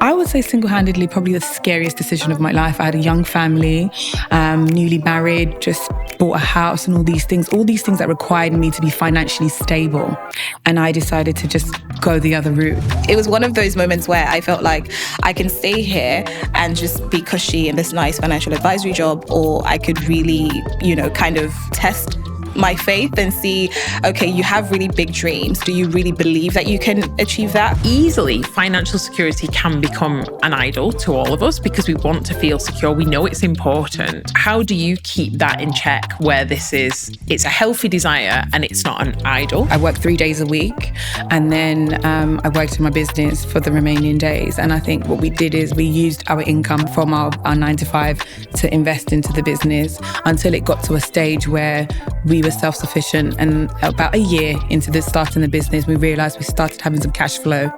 I would say single-handedly probably the scariest decision of my life. I had a young family, newly married, just bought a house and all these things that required me to be financially stable. And I decided to just go the other route. It was one of those moments where I felt like I can stay here and just be cushy in this nice financial advisory job, or I could really, kind of test my faith and see, okay, you have really big dreams. Do you really believe that you can achieve that? Easily, financial security can become an idol to all of us because we want to feel secure. We know it's important. How do you keep that in check where it's a healthy desire and it's not an idol? I worked 3 days a week, and then I worked in my business for the remaining days. And I think what we did is we used our income from our 9 to 5 to invest into the business until it got to a stage where we were self-sufficient. And about a year into starting the business, we realised we started having some cash flow.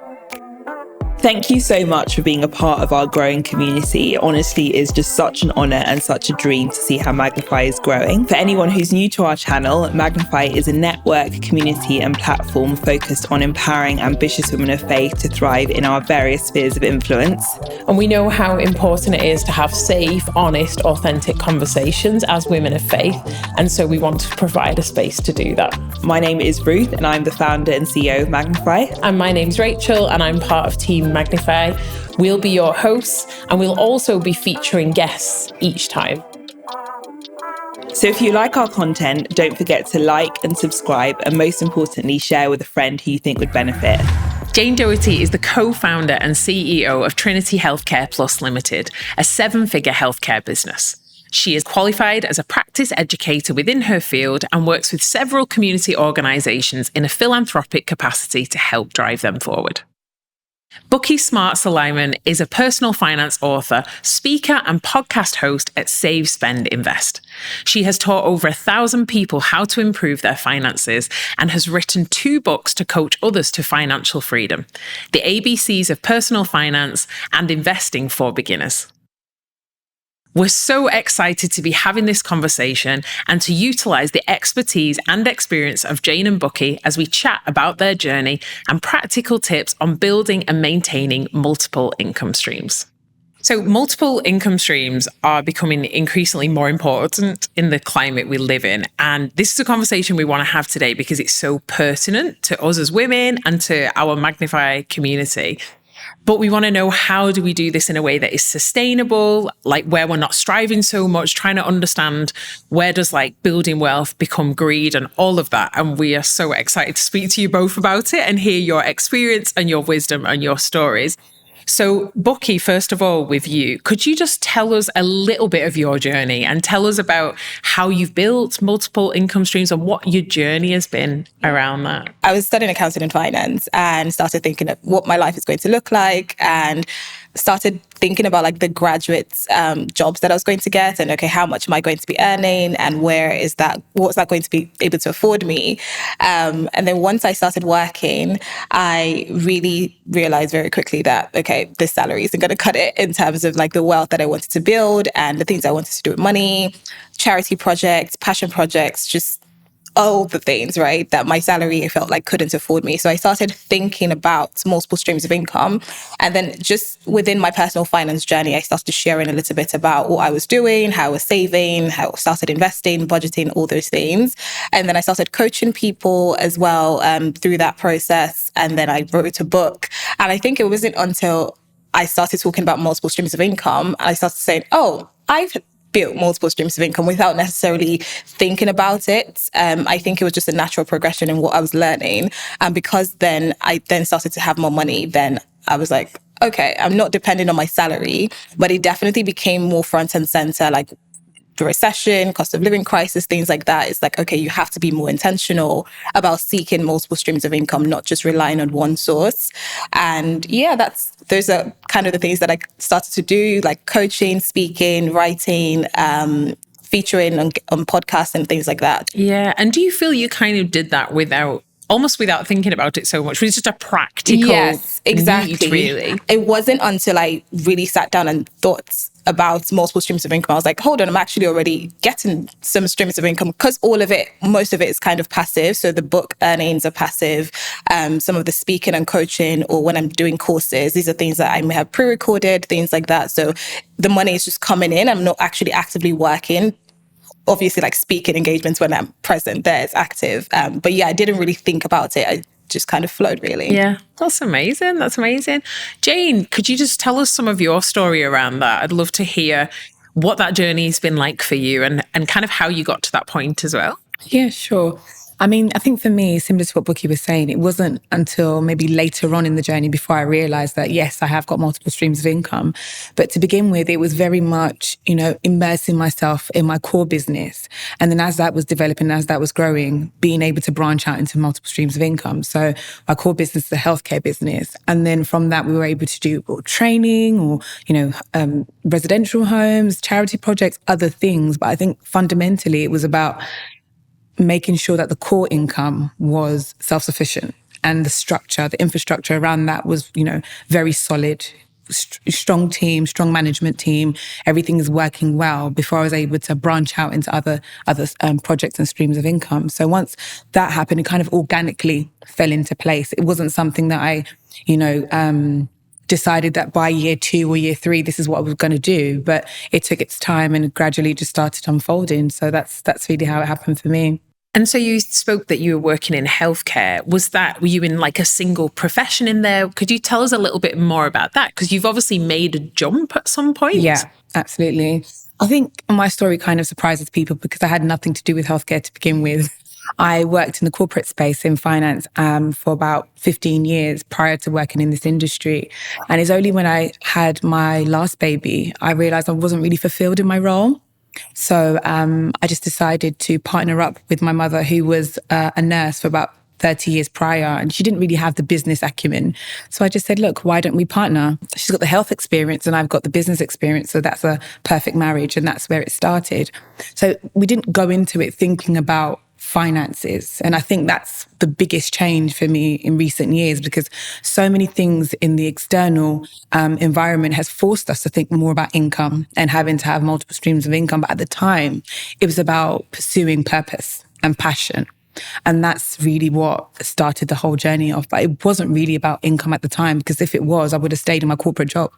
Thank you so much for being a part of our growing community. It honestly is just such an honour and such a dream to see how Magnify is growing. For anyone who's new to our channel, Magnify is a network, community and platform focused on empowering ambitious women of faith to thrive in our various spheres of influence. And we know how important it is to have safe, honest, authentic conversations as women of faith. And so we want to provide a space to do that. My name is Ruth and I'm the founder and CEO of Magnify. And my name's Rachel and I'm part of Team Magnify. We'll be your hosts and we'll also be featuring guests each time. So if you like our content, don't forget to like and subscribe, and most importantly, share with a friend who you think would benefit. JAYNE DOHERTY is the co-founder and CEO of Trinity Healthcare Plus Limited, a 7-figure healthcare business. She is qualified as a practice educator within her field and works with several community organisations in a philanthropic capacity to help drive them forward. Bukiie Sulaiman is a personal finance author, speaker and podcast host at Save, Spend, Invest. She has taught over 1,000 people how to improve their finances and has written 2 books to coach others to financial freedom, The ABCs of Personal Finance and Investing for Beginners. We're so excited to be having this conversation and to utilise the expertise and experience of JAYNE and Bukiie as we chat about their journey and practical tips on building and maintaining multiple income streams. So multiple income streams are becoming increasingly more important in the climate we live in. And this is a conversation we want to have today because it's so pertinent to us as women and to our Magnify community. But we want to know, how do we do this in a way that is sustainable, like where we're not striving so much, trying to understand where does building wealth become greed and all of that. And we are so excited to speak to you both about it and hear your experience and your wisdom and your stories. So Bukiie, first of all, with you, could you just tell us a little bit of your journey and tell us about how you've built multiple income streams and what your journey has been around that? I was studying accounting and finance and started thinking of what my life is going to look like, and started thinking about the graduate jobs that I was going to get, and okay, how much am I going to be earning, and what's that going to be able to afford me? And then once I started working, I really realized very quickly that, okay, this salary isn't going to cut it in terms of the wealth that I wanted to build and the things I wanted to do with money, charity projects, passion projects, just all the things, right, that my salary, I felt couldn't afford me. So I started thinking about multiple streams of income. And then just within my personal finance journey, I started sharing a little bit about what I was doing, how I was saving, how I started investing, budgeting, all those things. And then I started coaching people as well through that process. And then I wrote a book. And I think it wasn't until I started talking about multiple streams of income, I started saying, oh, I've built multiple streams of income without necessarily thinking about it. I think it was just a natural progression in what I was learning. And because then I started to have more money, then I was like, okay, I'm not depending on my salary, but it definitely became more front and center, the recession, cost of living crisis, things like that. It's okay, you have to be more intentional about seeking multiple streams of income, not just relying on one source. And yeah, those are kind of the things that I started to do, coaching, speaking, writing, featuring on podcasts and things like that. Yeah. And do you feel you kind of did that without almost without thinking about it so much. It was just a practical need, really. It wasn't until I really sat down and thought about multiple streams of income. I was like, hold on, I'm actually already getting some streams of income, because most of it is kind of passive. So the book earnings are passive. Some of the speaking and coaching, or when I'm doing courses, these are things that I may have pre-recorded, things like that. So the money is just coming in. I'm not actually actively working. Obviously, like speaking engagements, when I'm present there, it's active. But yeah, I didn't really think about it. I just kind of flowed, really. Yeah, that's amazing. That's amazing. Jayne, could you just tell us some of your story around that? I'd love to hear what that journey has been like for you, and kind of how you got to that point as well. Yeah, sure. I mean, I think for me, similar to what Bukiie was saying, it wasn't until maybe later on in the journey before I realized that, yes, I have got multiple streams of income. But to begin with, it was very much, immersing myself in my core business. And then as that was developing, as that was growing, being able to branch out into multiple streams of income. So my core business is the healthcare business. And then from that, we were able to do training or, residential homes, charity projects, other things. But I think fundamentally it was about making sure that the core income was self-sufficient, and the structure, the infrastructure around that was, very solid, strong team, strong management team. Everything is working well before I was able to branch out into other projects and streams of income. So once that happened, it kind of organically fell into place. It wasn't something that I, decided that by year 2 or year 3, this is what I was going to do. But it took its time and gradually just started unfolding. So that's really how it happened for me. And so you spoke that you were working in healthcare. Were you in like a single profession in there? Could you tell us a little bit more about that? Because you've obviously made a jump at some point. Yeah, absolutely. I think my story kind of surprises people because I had nothing to do with healthcare to begin with. I worked in the corporate space in finance for about 15 years prior to working in this industry. And it's only when I had my last baby, I realized I wasn't really fulfilled in my role. So I just decided to partner up with my mother, who was a nurse for about 30 years prior, and she didn't really have the business acumen. So I just said, look, why don't we partner? She's got the health experience and I've got the business experience. So that's a perfect marriage. And that's where it started. So we didn't go into it thinking about finances. And I think that's the biggest change for me in recent years, because so many things in the external environment has forced us to think more about income and having to have multiple streams of income. But at the time, it was about pursuing purpose and passion. And that's really what started the whole journey off. But it wasn't really about income at the time, because if it was, I would have stayed in my corporate job.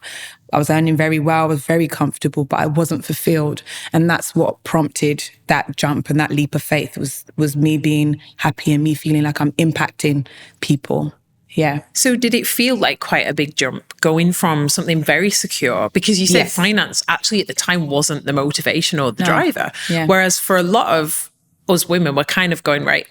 I was earning very well, I was very comfortable, but I wasn't fulfilled. And that's what prompted that jump and that leap of faith was me being happy and me feeling like I'm impacting people. Yeah. So did it feel like quite a big jump going from something very secure? Because you said finance actually at the time wasn't the motivation or the driver. Yeah. Whereas for a lot of us women, we're kind of going, right,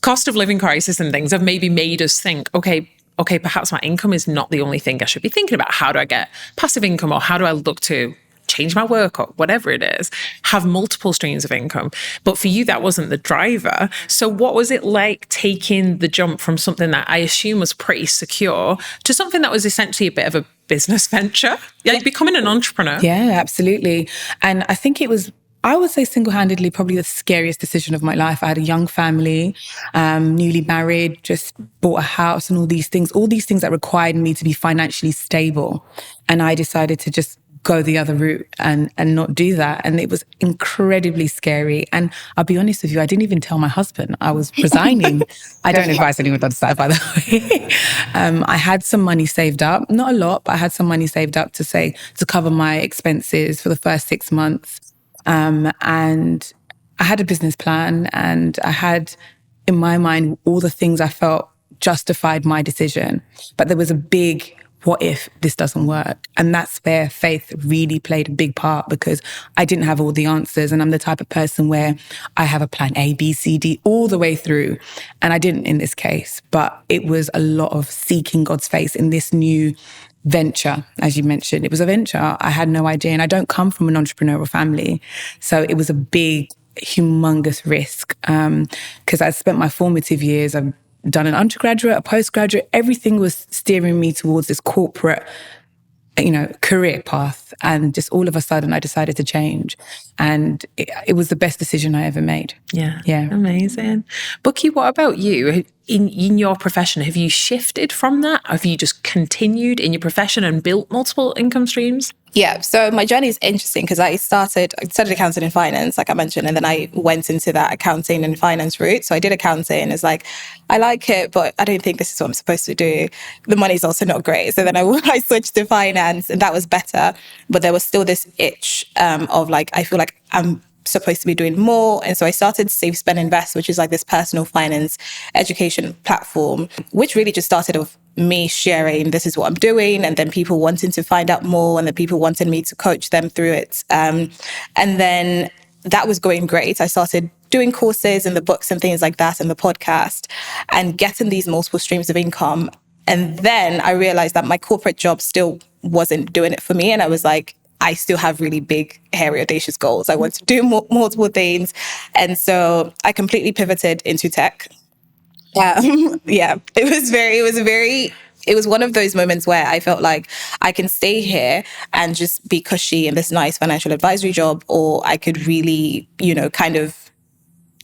cost of living crisis and things have maybe made us think, okay, perhaps my income is not the only thing I should be thinking about. How do I get passive income, or how do I look to change my work, or whatever it is, have multiple streams of income? But for you, that wasn't the driver. So what was it like taking the jump from something that I assume was pretty secure to something that was essentially a bit of a business venture? Like becoming an entrepreneur? Yeah, absolutely. And I think it was, I would say single-handedly, probably the scariest decision of my life. I had a young family, newly married, just bought a house and all these things that required me to be financially stable. And I decided to just go the other route and not do that. And it was incredibly scary. And I'll be honest with you, I didn't even tell my husband I was resigning. I don't advise anyone to do that, by the way. I had some money saved up, not a lot, but I had some money saved up to cover my expenses for the first 6 months. And I had a business plan, and I had in my mind all the things I felt justified my decision. But there was a big, what if this doesn't work? And that's where faith really played a big part, because I didn't have all the answers. And I'm the type of person where I have a plan A, B, C, D all the way through. And I didn't in this case, but it was a lot of seeking God's face in this new venture. As you mentioned, it was a venture. I had no idea. And I don't come from an entrepreneurial family. So it was a big, humongous risk. Because I spent my formative years, I've done an undergraduate, a postgraduate, everything was steering me towards this corporate career path. And just all of a sudden I decided to change. And it was the best decision I ever made. Yeah. Yeah. Amazing. Bukiie, what about you? In your profession, have you shifted from that? Have you just continued in your profession and built multiple income streams? Yeah, so my journey is interesting because I studied accounting and finance, like I mentioned, and then I went into that accounting and finance route. So I did accounting. It's like, I like it, but I don't think this is what I'm supposed to do. The money's also not great. So then I switched to finance, and that was better. But there was still this itch of like, I feel like I'm supposed to be doing more. And so I started Save, Spend, Invest, which is like this personal finance education platform, which really just started off me sharing, this is what I'm doing, and then people wanting to find out more, and then people wanted me to coach them through it. And then that was going great. I started doing courses and the books and things like that and the podcast and getting these multiple streams of income. And then I realized that my corporate job still wasn't doing it for me. And I was like, I still have really big, hairy, audacious goals. I want to do multiple things. And so I completely pivoted into tech. It was one of those moments where I felt like I can stay here and just be cushy in this nice financial advisory job, or I could really, kind of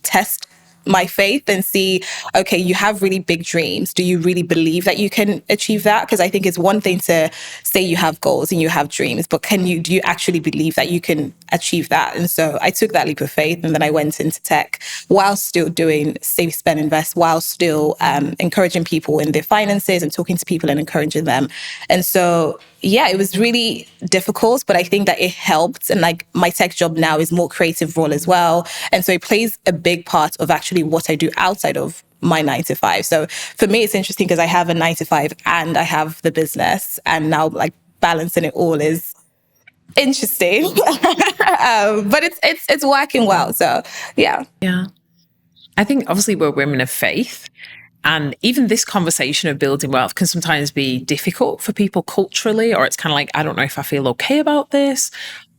test my faith and see, okay, you have really big dreams. Do you really believe that you can achieve that? Because I think it's one thing to say you have goals and you have dreams, but do you actually believe that you can achieve that? And so I took that leap of faith, and then I went into tech while still doing Save, Spend, Invest, while still encouraging people in their finances and talking to people and encouraging them. And so yeah, it was really difficult, but I think that it helped. And like my tech job now is more creative role as well. And so it plays a big part of actually what I do outside of my 9 to 5. So for me, it's interesting because I have a 9 to 5 and I have the business, and now like balancing it all is interesting. But it's working well. So yeah. Yeah. I think obviously we're women of faith. And even this conversation of building wealth can sometimes be difficult for people culturally, or it's kind of like, I don't know if I feel okay about this.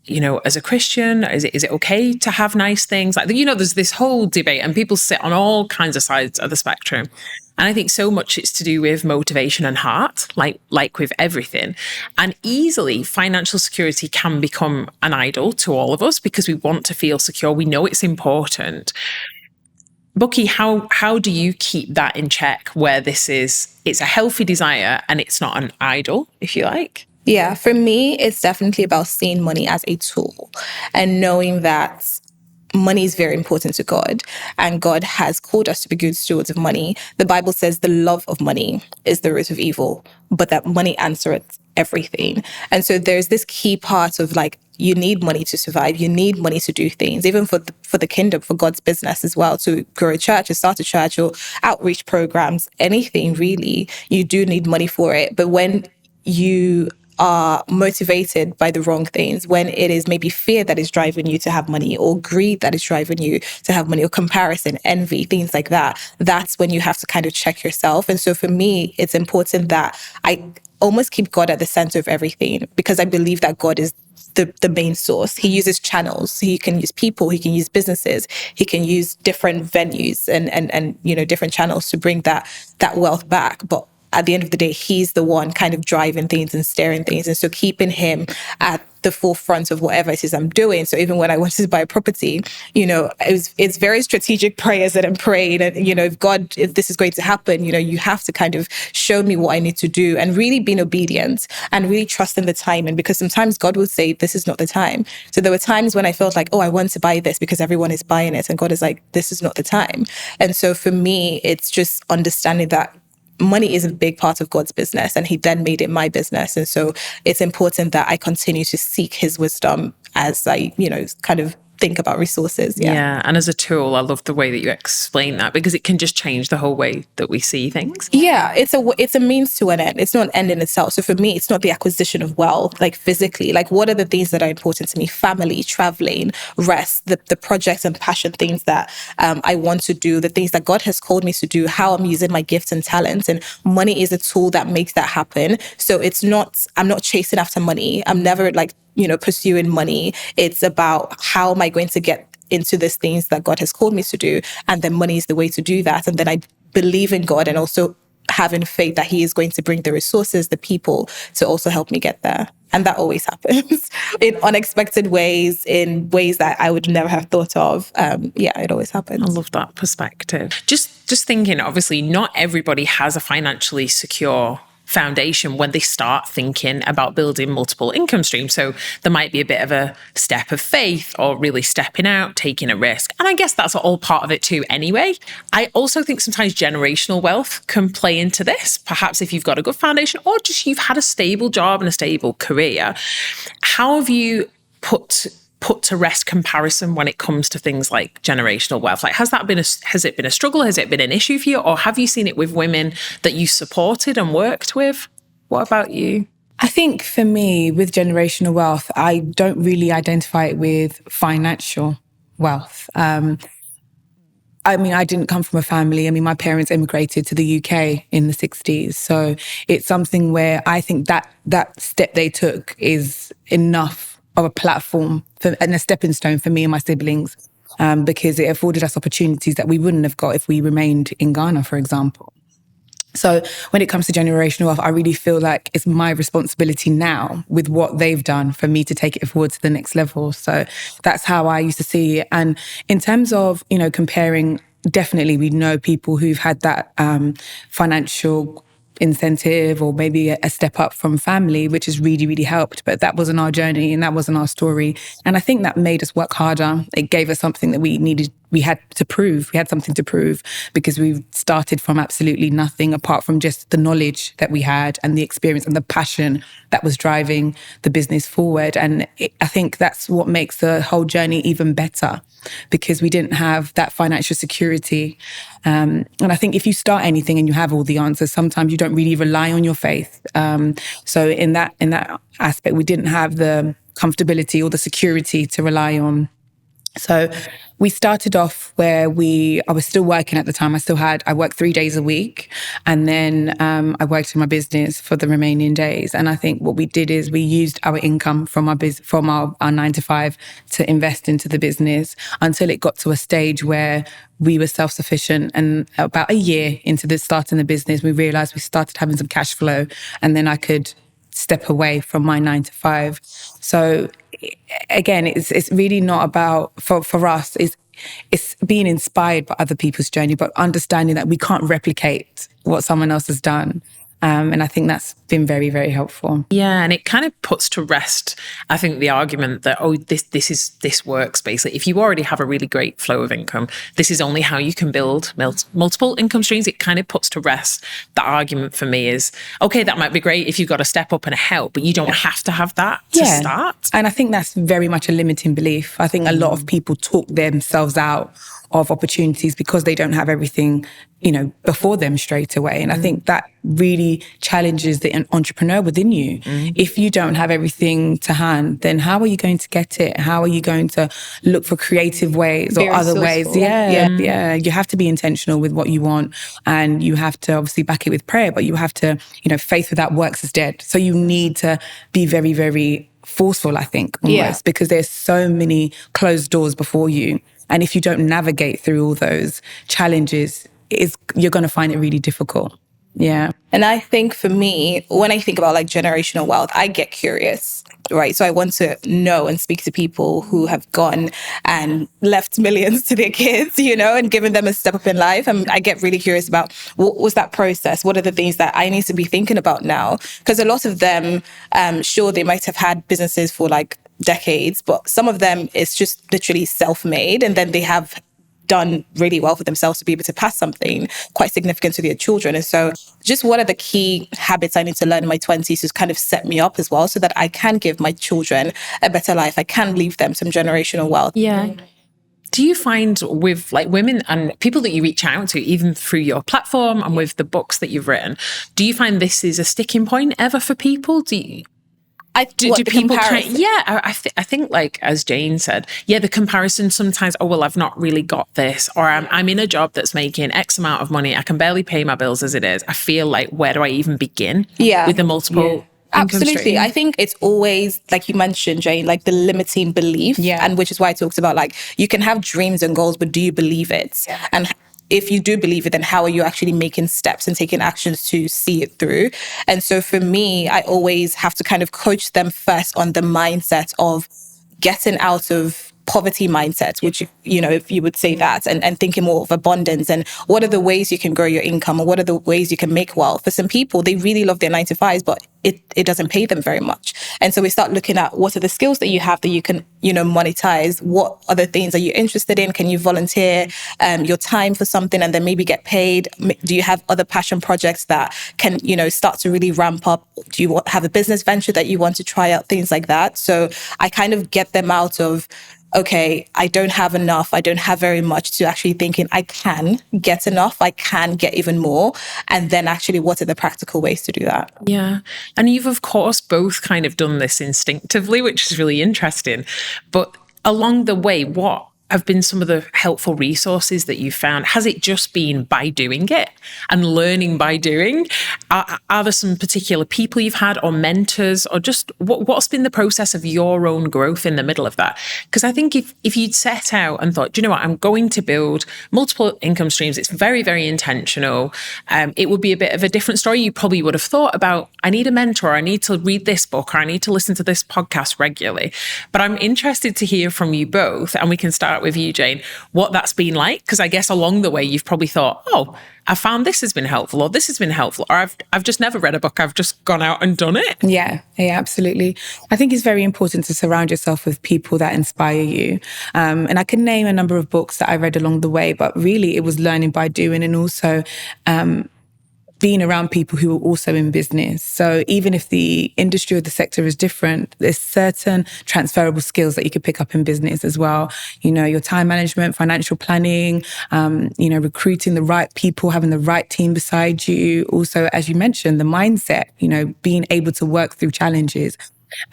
As a Christian, is it okay to have nice things? Like, there's this whole debate, and people sit on all kinds of sides of the spectrum. And I think so much it's to do with motivation and heart, like with everything. And easily financial security can become an idol to all of us because we want to feel secure. We know it's important. Bukiie, how do you keep that in check where it's a healthy desire and it's not an idol, if you like? Yeah, for me, it's definitely about seeing money as a tool and knowing that money is very important to God, and God has called us to be good stewards of money. The Bible says the love of money is the root of evil, but that money answereth everything. And so there's this key part of like, you need money to survive. You need money to do things, even for the kingdom, for God's business as well, to grow a church, to start a church, or outreach programs, anything really, you do need money for it. But when you are motivated by the wrong things, when it is maybe fear that is driving you to have money, or greed that is driving you to have money, or comparison, envy, things like that, that's when you have to kind of check yourself. And so for me, it's important that I almost keep God at the center of everything, because I believe that God is the main source. He uses channels. He can use people. He can use businesses. He can use different venues and different channels to bring that wealth back. But at the end of the day, he's the one kind of driving things and steering things. And so keeping him at the forefront of whatever it is I'm doing. So even when I wanted to buy a property, it's very strategic prayers that I'm praying. And, if this is going to happen, you have to kind of show me what I need to do, and really being obedient and really trusting the timing, because sometimes God will say, this is not the time. So there were times when I felt like, I want to buy this because everyone is buying it. And God is like, this is not the time. And so for me, it's just understanding that money is a big part of God's business, and he then made it my business. And so it's important that I continue to seek his wisdom as I, kind of think about resources. Yeah. And as a tool, I love the way that you explain that, because it can just change the whole way that we see things. Yeah, it's a means to an end. It's not an end in itself. So for me, it's not the acquisition of wealth, like physically. Like, what are the things that are important to me? Family, traveling, rest, the projects and passion things that I want to do, the things that God has called me to do, how I'm using my gifts and talents. And money is a tool that makes that happen. So I'm not chasing after money. I'm never pursuing money. It's about, how am I going to get into these things that God has called me to do? And then money is the way to do that. And then I believe in God, and also having faith that he is going to bring the resources, the people to also help me get there. And that always happens in unexpected ways, in ways that I would never have thought of. It always happens. I love that perspective. Just thinking, obviously, not everybody has a financially secure foundation when they start thinking about building multiple income streams. So there might be a bit of a step of faith or really stepping out, taking a risk. And I guess that's all part of it too anyway. I also think sometimes generational wealth can play into this. Perhaps if you've got a good foundation or just you've had a stable job and a stable career. How have you put to rest comparison when it comes to things like generational wealth? Like, has it been a struggle? Has it been an issue for you? Or have you seen it with women that you supported and worked with? What about you? I think for me, with generational wealth, I don't really identify it with financial wealth. I didn't come from a family. My parents immigrated to the UK in the 60s. So it's something where I think that step they took is enough of a platform and a stepping stone for me and my siblings, because it afforded us opportunities that we wouldn't have got if we remained in Ghana, for example. So when it comes to generational wealth, I really feel like it's my responsibility now with what they've done for me to take it forward to the next level. So that's how I used to see it. And in terms of, comparing, definitely we know people who've had that financial incentive or maybe a step up from family, which has really, really helped. But that wasn't our journey and that wasn't our story. And I think that made us work harder. It gave us something that we had to prove. We had something to prove because we started from absolutely nothing apart from just the knowledge that we had and the experience and the passion that was driving the business forward. And I think that's what makes the whole journey even better, because we didn't have that financial security. And I think if you start anything and you have all the answers, sometimes you don't really rely on your faith. So in that aspect, we didn't have the comfortability or the security to rely on. So we started off where I was still working at the time. I worked 3 days a week, and then I worked in my business for the remaining days. And I think what we did is we used our income from our 9 to 5 to invest into the business until it got to a stage where we were self-sufficient. And about a year into starting the business, we realized we started having some cash flow, and then I could step away from my 9 to 5. So again, it's really not about, for us, it's being inspired by other people's journey, but understanding that we can't replicate what someone else has done. And I think that's been very, very helpful. Yeah, and it kind of puts to rest, I think, the argument that, this works, basically. If you already have a really great flow of income, this is only how you can build multiple income streams. It kind of puts to rest the argument for me is, okay, that might be great if you've got a step up and a help, but you don't have to have that to start. And I think that's very much a limiting belief. I think a lot of people talk themselves out of opportunities because they don't have everything, before them straight away. And I think that really challenges the entrepreneur within you. If you don't have everything to hand, then how are you going to get it? How are you going to look for creative ways or other ways? Yeah. You have to be intentional with what you want, and you have to obviously back it with prayer, but you have to, faith without works is dead. So you need to be very, very forceful, I think, almost, because there's so many closed doors before you. And if you don't navigate through all those challenges, you're going to find it really difficult. Yeah. And I think for me, when I think about like generational wealth, I get curious, right? So I want to know and speak to people who have gone and left millions to their kids, and given them a step up in life. And I get really curious about what was that process? What are the things that I need to be thinking about now? Because a lot of them, sure, they might have had businesses for like decades, but some of them is just literally self-made, and then they have done really well for themselves to be able to pass something quite significant to their children. And so just what are the key habits I need to learn in my 20s to kind of set me up as well so that I can give my children a better life? I can leave them some generational wealth. Yeah. Do you find with like women and people that you reach out to, even through your platform and with the books that you've written, do you find this is a sticking point ever for people? Do people I think like as Jane said, the comparison sometimes, I've not really got this, or I'm in a job that's making X amount of money, I can barely pay my bills as it is. I feel like, where do I even begin with the multiple Absolutely. I think it's always, like you mentioned, Jane, like the limiting belief, and which is why I talked about like you can have dreams and goals, but do you believe it? And if you do believe it, then how are you actually making steps and taking actions to see it through? And so for me, I always have to kind of coach them first on the mindset of getting out of poverty mindset, which, you know, if you would say that, and thinking more of abundance, and what are the ways you can grow your income, or what are the ways you can make wealth. For some people, they really love their 9-to-5s, but it doesn't pay them very much. And so we start looking at what are the skills that you have that you can, you know, monetize. What other things are you interested in? Can you volunteer your time for something and then maybe get paid? Do you have other passion projects that can, you know, start to really ramp up? Do you have a business venture that you want to try out? Things like that. So I kind of get them out of, okay, I don't have enough, I don't have very much, to actually thinking I can get enough, I can get even more. And then actually, what are the practical ways to do that? Yeah. And you've, of course, both kind of done this instinctively, which is really interesting. But along the way, what have been some of the helpful resources that you found? Has it just been by doing it and learning by doing? Are there some particular people you've had, or mentors, or just what's been the process of your own growth in the middle of that? Because I think if you'd set out and thought, do you know what, I'm going to build multiple income streams, it's very, very intentional, it would be a bit of a different story. You probably would have thought about, I need a mentor, I need to read this book, or I need to listen to this podcast regularly. But I'm interested to hear from you both, and we can start with you, Jane, what that's been like. Because I guess along the way, you've probably thought, oh, I found this has been helpful, or this has been helpful, or I've just never read a book, I've just gone out and done it. Yeah, absolutely. I think it's very important to surround yourself with people that inspire you. And I can name a number of books that I read along the way, but really it was learning by doing, and also being around people who are also in business. So even if the industry or the sector is different, there's certain transferable skills that you could pick up in business as well. You know, your time management, financial planning, you know, recruiting the right people, having the right team beside you. Also, as you mentioned, the mindset, you know, being able to work through challenges.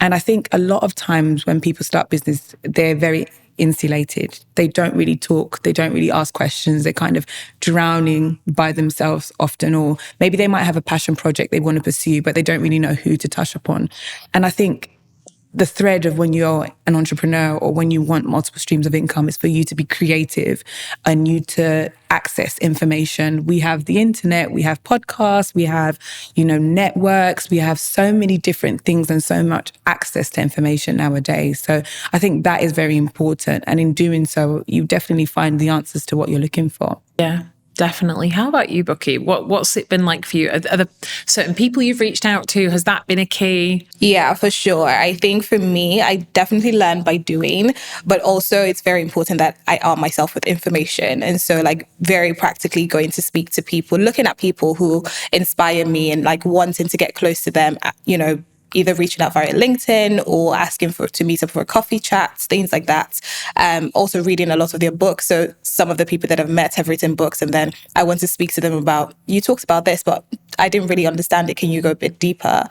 And I think a lot of times when people start business, they're very insulated. They don't really talk. They don't really ask questions. They're kind of drowning by themselves often, or maybe they might have a passion project they want to pursue, but they don't really know who to touch upon. And I think the thread of when you're an entrepreneur, or when you want multiple streams of income, is for you to be creative and you to access information. We have the internet, we have podcasts, we have, you know, networks, we have so many different things and so much access to information nowadays. So I think that is very important. And in doing so, you definitely find the answers to what you're looking for. Yeah. Definitely. How about you, Bukiie? What's it been like for you? Are there certain people you've reached out to? Has that been a key? Yeah, for sure. I think for me, I definitely learn by doing, but also it's very important that I arm myself with information. And so like very practically going to speak to people, looking at people who inspire me and like wanting to get close to them, you know, either reaching out via LinkedIn or asking to meet up for a coffee chat, things like that. Also reading a lot of their books. So some of the people that I've met have written books, and then I want to speak to them about, you talked about this, but I didn't really understand it. Can you go a bit deeper?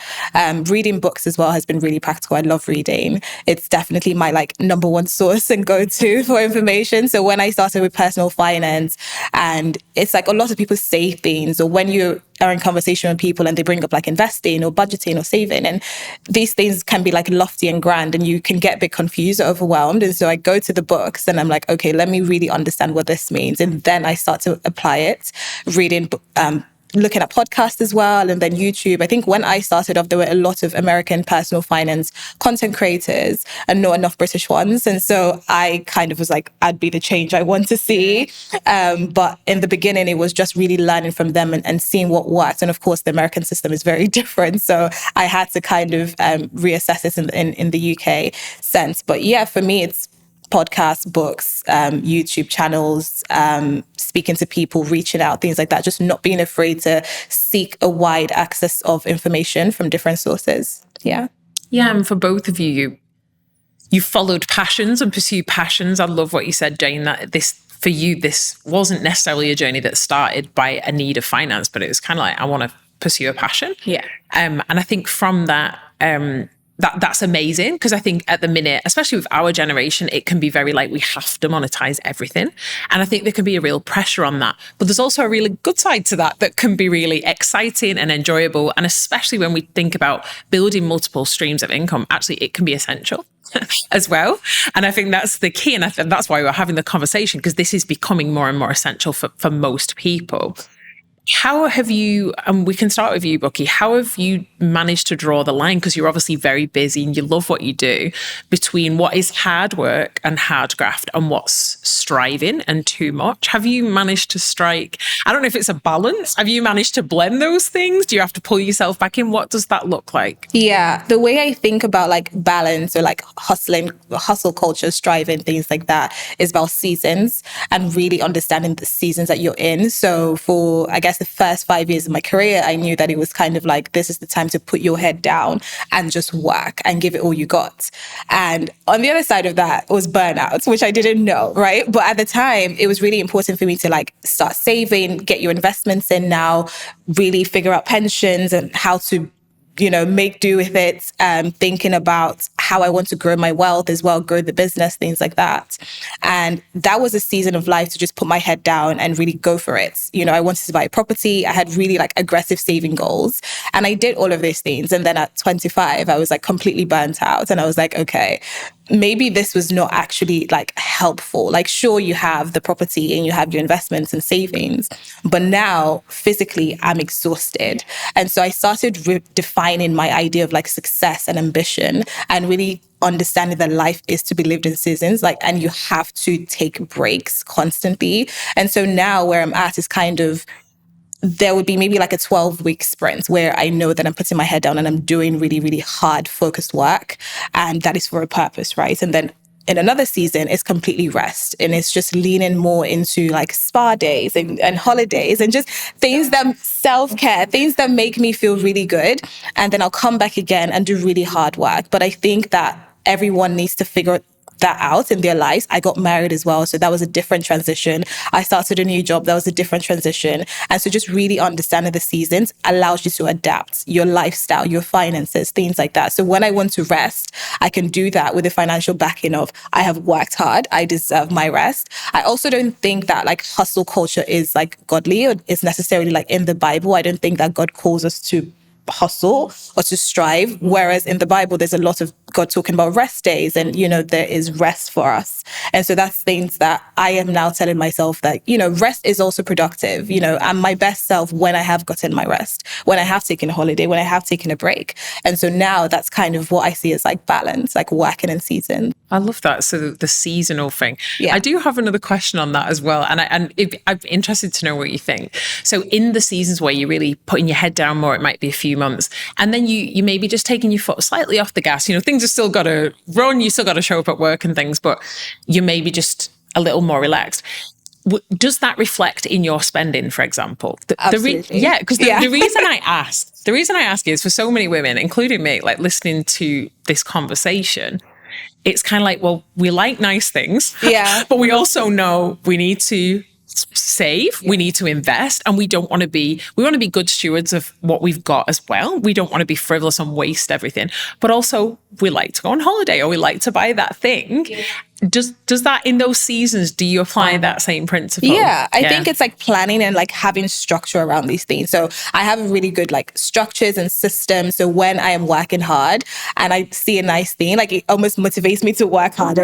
Reading books as well has been really practical. I love reading. It's definitely my like number one source and go-to for information. So when I started with personal finance, and it's like a lot of people say things, or when you are in conversation with people and they bring up like investing or budgeting or saving, and these things can be like lofty and grand, and you can get a bit confused or overwhelmed. And so I go to the books and I'm like, okay, let me really understand what this means. And then I start to apply it, reading, looking at podcasts as well, and then YouTube. I think when I started off, there were a lot of American personal finance content creators and not enough British ones. And so I kind of was like, I'd be the change I want to see. But in the beginning, it was just really learning from them and seeing what worked. And of course, the American system is very different. So I had to kind of reassess it in the UK sense. But yeah, for me, it's podcasts, books, YouTube channels, speaking to people, reaching out, things like that, just not being afraid to seek a wide access of information from different sources. Yeah. Yeah, and for both of you, you followed passions and pursued passions. I love what you said, Jane, that for you, this wasn't necessarily a journey that started by a need of finance, but it was kind of like, I want to pursue a passion. Yeah. And I think from that, that's amazing, because I think at the minute, especially with our generation, it can be very like we have to monetize everything. And I think there can be a real pressure on that. But there's also a really good side to that can be really exciting and enjoyable. And especially when we think about building multiple streams of income, actually, it can be essential as well. And I think that's the key. And that's why we're having the conversation, because this is becoming more and more essential for most people. How have you, and we can start with you, Bukiie, how have you managed to draw the line, because you're obviously very busy and you love what you do, between what is hard work and hard graft and what's striving and too much? Have you managed to strike, I don't know if it's a balance, have you managed to blend those things? Do you have to pull yourself back in? What does that look like? Yeah, the way I think about like balance or like hustle culture, striving, things like that, is about seasons and really understanding the seasons that you're in. So for, I guess, the first 5 years of my career, I knew that it was kind of like, this is the time to put your head down and just work and give it all you got. And on the other side of that was burnout, which I didn't know, right? But at the time, it was really important for me to like start saving, get your investments in now, really figure out pensions and how to, you know, make do with it, thinking about how I want to grow my wealth as well, grow the business, things like that. And that was a season of life to just put my head down and really go for it. You know, I wanted to buy a property. I had really like aggressive saving goals. And I did all of those things. And then at 25, I was like completely burnt out. And I was like, okay, maybe this was not actually like helpful. Like, sure, you have the property and you have your investments and savings, but now physically I'm exhausted. And so I started defining my idea of like success and ambition, and really understanding that life is to be lived in seasons, like, and you have to take breaks constantly. And so now where I'm at is kind of, there would be maybe like a 12-week sprint where I know that I'm putting my head down and I'm doing really, really hard, focused work. And that is for a purpose, right? And then in another season, it's completely rest. And it's just leaning more into like spa days and holidays and just things that self-care, things that make me feel really good. And then I'll come back again and do really hard work. But I think that everyone needs to figure that out in their lives. I got married as well, so that was a different transition. I started a new job, that was a different transition. And so just really understanding the seasons allows you to adapt your lifestyle, your finances, things like that. So when I want to rest, I can do that with the financial backing of, I have worked hard, I deserve my rest. I also don't think that like hustle culture is like godly or is necessarily like in the Bible. I don't think that God calls us to hustle or to strive, whereas in the Bible there's a lot of God talking about rest days, and you know, there is rest for us. And so that's things that I am now telling myself that, you know, rest is also productive. You know, I'm my best self when I have gotten my rest, when I have taken a holiday, when I have taken a break. And so now that's kind of what I see as like balance, like working in season. I love that. So the seasonal thing. Yeah. I do have another question on that as well. And I'm interested to know what you think. So in the seasons where you're really putting your head down more, it might be a few months, and then you may be just taking your foot slightly off the gas. You know, things have still got to run, you still got to show up at work and things, but you may be just a little more relaxed. Does that reflect in your spending, for example? Absolutely. Yeah, because the reason I ask is for so many women, including me, like listening to this conversation, it's kind of like, well, we like nice things, yeah, but we also know we need to save, we need to invest, and we want to be good stewards of what we've got as well. We don't want to be frivolous and waste everything, but also we like to go on holiday or we like to buy that thing. Yeah. Does that in those seasons, do you apply that same principle? Yeah, I think it's like planning and like having structure around these things. So I have really good like structures and systems. So when I am working hard and I see a nice thing, like it almost motivates me to work harder.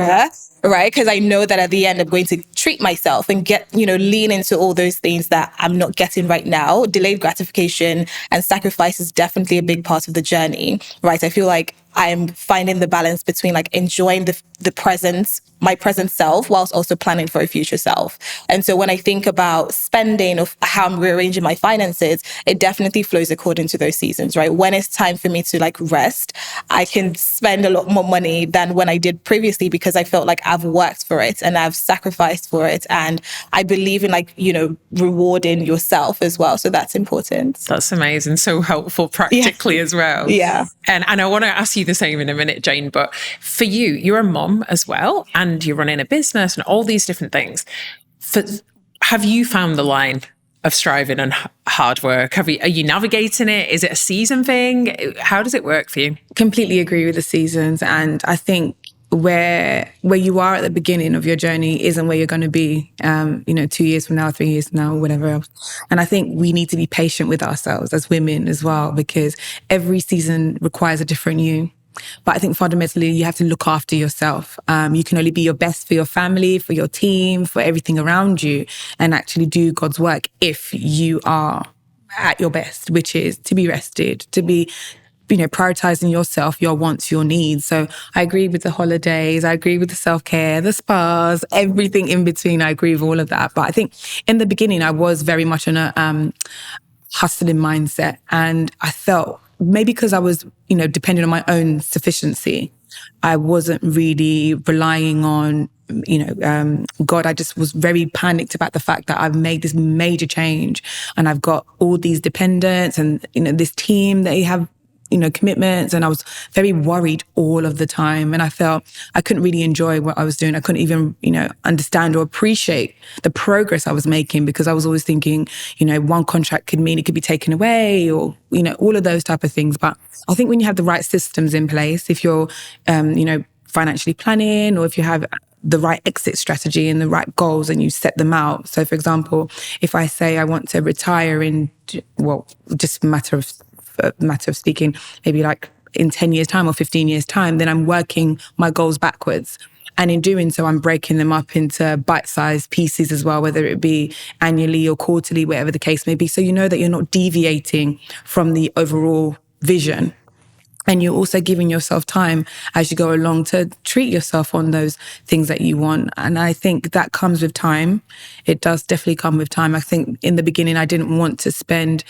Right? Because I know that at the end, I'm going to treat myself and get, you know, lean into all those things that I'm not getting right now. Delayed gratification and sacrifice is definitely a big part of the journey, right? I feel like I'm finding the balance between like enjoying the present, my present self, whilst also planning for a future self. And so when I think about spending or how I'm rearranging my finances, it definitely flows according to those seasons, right? When it's time for me to like rest, I can spend a lot more money than when I did previously, because I felt like I've worked for it and I've sacrificed for it. And I believe in like, you know, rewarding yourself as well. So that's important. That's amazing. So helpful practically as well. Yeah. And I want to ask you the same in a minute, Jayne, but for you, you're a mom as well, and you're running a business and all these different things. Have you found the line of striving and hard work? Are you navigating it? Is it a season thing? How does it work for you? Completely agree with the seasons. And I think where you are at the beginning of your journey isn't where you're going to be, 2 years from now, 3 years from now, whatever else. And I think we need to be patient with ourselves as women as well, because every season requires a different you. But I think fundamentally you have to look after yourself. You can only be your best for your family, for your team, for everything around you, and actually do God's work if you are at your best, which is to be rested, to be prioritizing yourself, your wants, your needs. So I agree with the holidays. I agree with the self-care, the spas, everything in between. I agree with all of that. But I think in the beginning, I was very much in a hustling mindset. And I felt maybe because I was, depending on my own sufficiency, I wasn't really relying on, God. I just was very panicked about the fact that I've made this major change and I've got all these dependents and, this team that you have, commitments. And I was very worried all of the time. And I felt I couldn't really enjoy what I was doing. I couldn't even, understand or appreciate the progress I was making because I was always thinking, one contract could mean it could be taken away or, all of those type of things. But I think when you have the right systems in place, if you're, financially planning or if you have the right exit strategy and the right goals and you set them out. So for example, if I say I want to retire in, just a matter of speaking, maybe like in 10 years time or 15 years time, then I'm working my goals backwards. And in doing so, I'm breaking them up into bite-sized pieces as well, whether it be annually or quarterly, whatever the case may be. So you know that you're not deviating from the overall vision. And you're also giving yourself time as you go along to treat yourself on those things that you want. And I think that comes with time. It does definitely come with time. I think in the beginning, I didn't want to spend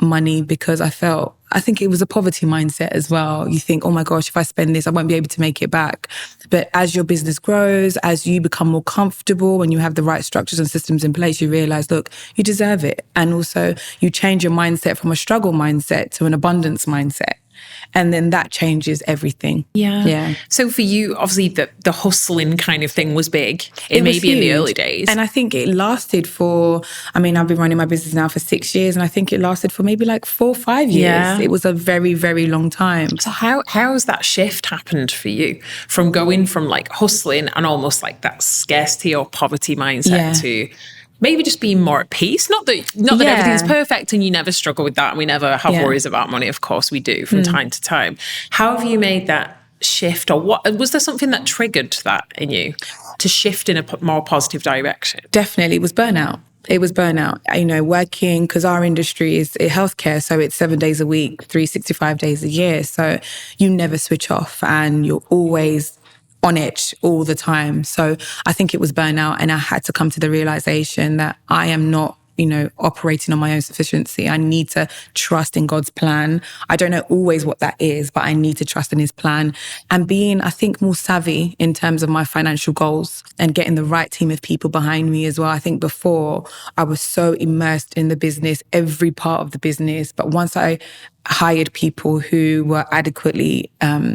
money because I think it was a poverty mindset as well. You think, oh my gosh, if I spend this, I won't be able to make it back. But as your business grows, as you become more comfortable and you have the right structures and systems in place, you realize, look, you deserve it. And also you change your mindset from a struggle mindset to an abundance mindset. And then that changes everything. Yeah. So for you, obviously the hustling kind of thing was big. It may be in the early days. And I think it lasted for, I've been running my business now for 6 years and I think it lasted for maybe like 4 or 5 years. Yeah. It was a very, very long time. So how has that shift happened for you from going from like hustling and almost like that scarcity or poverty mindset to maybe just being more at peace? Not that everything's perfect and you never struggle with that and we never have worries about money. Of course we do from time to time. How have you made that shift, or what was there something that triggered that in you to shift in a more positive direction? Definitely, it was burnout. It was burnout. Working, because our industry is healthcare, so it's 7 days a week, 365 days a year. So you never switch off and you're always on edge all the time. So I think it was burnout, and I had to come to the realization that I am not, operating on my own sufficiency. I need to trust in God's plan. I don't know always what that is, but I need to trust in his plan and being, I think, more savvy in terms of my financial goals and getting the right team of people behind me as well. I think before I was so immersed in the business, every part of the business. But once I hired people who were adequately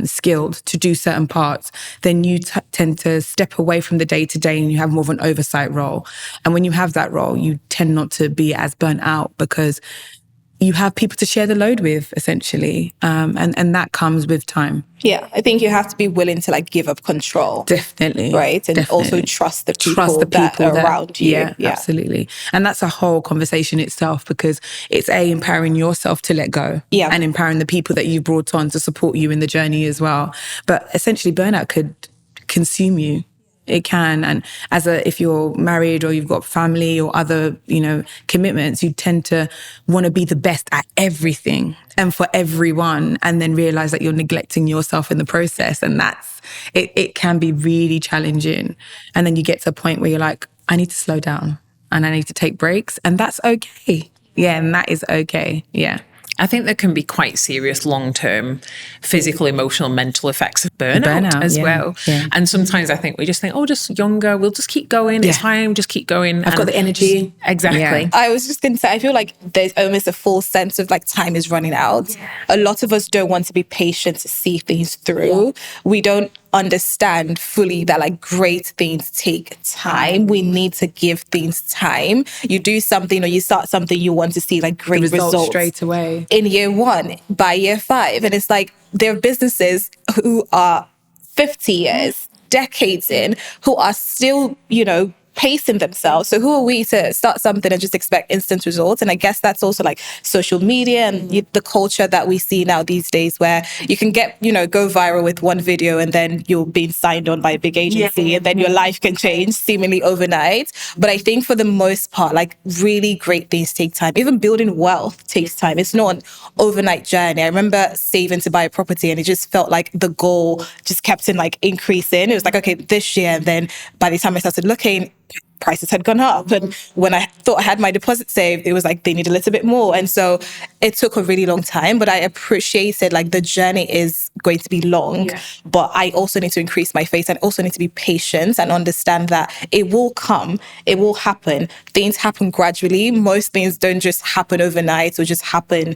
skilled to do certain parts, then you tend to step away from the day-to-day and you have more of an oversight role. And when you have that role, you tend not to be as burnt out because you have people to share the load with, essentially. And that comes with time. Yeah, I think you have to be willing to give up control. Definitely. Right? And also trust the people that are around you. Yeah, absolutely. And that's a whole conversation itself, because it's empowering yourself to let go and empowering the people that you've brought on to support you in the journey as well. But essentially burnout could consume you. It can. And if you're married or you've got family or other, commitments, you tend to want to be the best at everything and for everyone, and then realize that you're neglecting yourself in the process. And it can be really challenging. And then you get to a point where you're like, I need to slow down and I need to take breaks. And that's okay. Yeah. And that is okay. Yeah. I think there can be quite serious long-term physical, emotional, mental effects of burnout as well. Yeah. And sometimes I think we just think, just younger, we'll just keep going. It's fine, just keep going. I've got the energy. Exactly. Yeah. I was just going to say, I feel like there's almost a false sense of time is running out. Yeah. A lot of us don't want to be patient to see things through. We don't understand fully that like great things take time. We need to give things time. You do something or you start something, you want to see like great results straight away in year 1, by year 5. And it's like there are businesses who are 50 years, decades in, who are still, pacing themselves. So who are we to start something and just expect instant results? And I guess that's also like social media and the culture that we see now these days, where you can get, go viral with one video and then you're being signed on by a big agency and then your life can change seemingly overnight. But I think for the most part, like really great things take time. Even building wealth takes time. It's not an overnight journey. I remember saving to buy a property and it just felt like the goal just kept in like increasing. It was like, okay, this year. And then by the time I started looking, prices had gone up. And when I thought I had my deposit saved, it was like they need a little bit more. And so it took a really long time, but I appreciated like the journey is going to be long, but I also need to increase my faith and also need to be patient and understand that it will come, it will happen. Things happen gradually. Most things don't just happen overnight or just happen,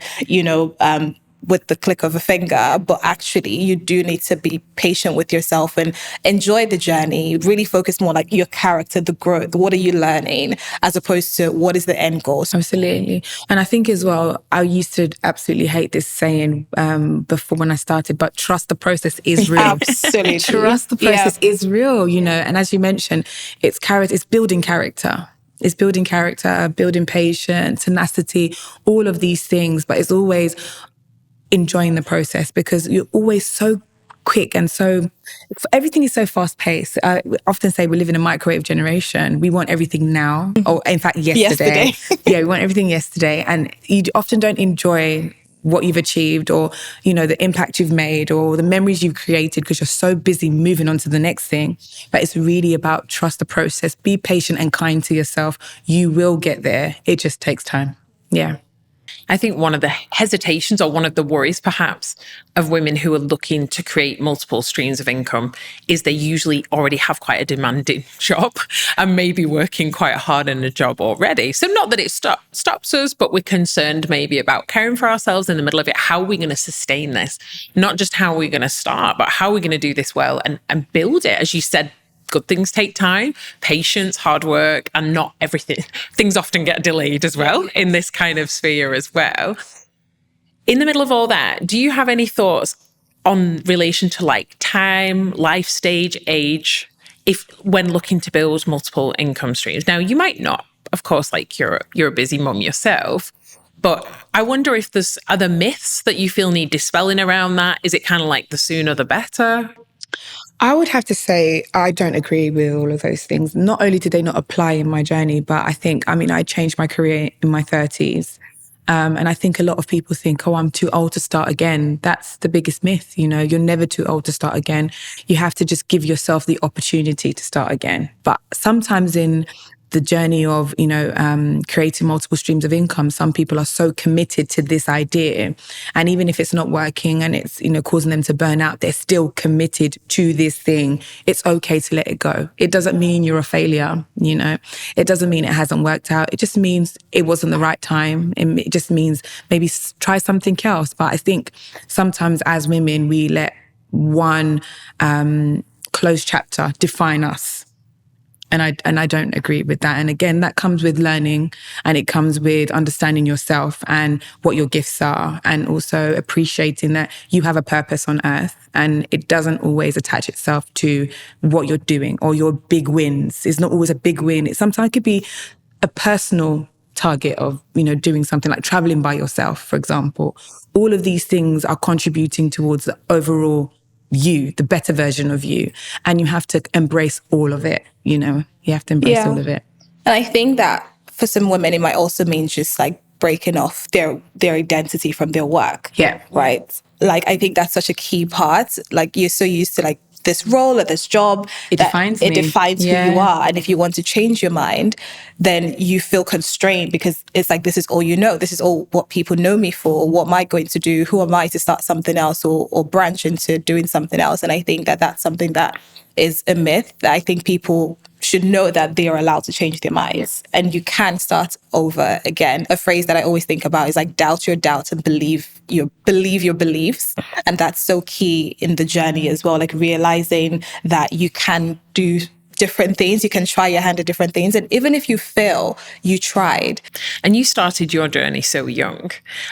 with the click of a finger, but actually you do need to be patient with yourself and enjoy the journey. Really focus more like your character, the growth. What are you learning as opposed to what is the end goal? Absolutely. And I think as well, I used to absolutely hate this saying before when I started, but trust the process is real. Absolutely. Trust the process is real, and as you mentioned, it's building character. It's building character, building patience, tenacity, all of these things, but it's always enjoying the process because you're always so quick and so everything is so fast paced. I often say we live in a microwave generation. We want everything now, or in fact yesterday. Yeah, we want everything yesterday, and you often don't enjoy what you've achieved or the impact you've made or the memories you've created because you're so busy moving on to the next thing. But it's really about trust the process, be patient and kind to yourself. You will get there. It just takes time. Yeah. I think one of the hesitations or one of the worries perhaps of women who are looking to create multiple streams of income is they usually already have quite a demanding job and maybe working quite hard in a job already. So not that it stops us, but we're concerned maybe about caring for ourselves in the middle of it. How are we going to sustain this? Not just how are we going to start, but how are we going to do this well and build it? As you said, good things take time, patience, hard work, and not everything. Things often get delayed as well in this kind of sphere as well. In the middle of all that, do you have any thoughts on relation to like time, life stage, age, when looking to build multiple income streams? Now, you might not, of course, like you're a busy mum yourself, but I wonder if there's other myths that you feel need dispelling around that. Is it kind of like the sooner the better? I would have to say I don't agree with all of those things. Not only did they not apply in my journey, but I changed my career in my 30s. And I think a lot of people think, I'm too old to start again. That's the biggest myth. You're never too old to start again. You have to just give yourself the opportunity to start again. But sometimes in the journey of, creating multiple streams of income, some people are so committed to this idea. And even if it's not working and it's, causing them to burn out, they're still committed to this thing. It's okay to let it go. It doesn't mean you're a failure, It doesn't mean it hasn't worked out. It just means it wasn't the right time. It just means maybe try something else. But I think sometimes as women, we let one closed chapter define us. And I don't agree with that. And again, that comes with learning and it comes with understanding yourself and what your gifts are, and also appreciating that you have a purpose on earth and it doesn't always attach itself to what you're doing or your big wins. It's not always a big win. Sometimes it could be a personal target of, doing something like traveling by yourself, for example. All of these things are contributing towards the overall you, the better version of you. And you have to embrace all of it, You have to embrace all of it. And I think that for some women, it might also mean just like breaking off their identity from their work. Yeah. Right. Like, I think that's such a key part. Like, you're so used to like this role or this job. It defines who you are. And if you want to change your mind, then you feel constrained because it's like, this is all you know. This is all what people know me for. What am I going to do? Who am I to start something else or branch into doing something else? And I think that that's something that is a myth that I think people should know that they are allowed to change their minds and you can start over again. A phrase that I always think about is like, doubt your doubts and believe your beliefs. And that's so key in the journey as well, like realizing that you can do different things. You can try your hand at different things. And even if you fail, you tried. And you started your journey so young.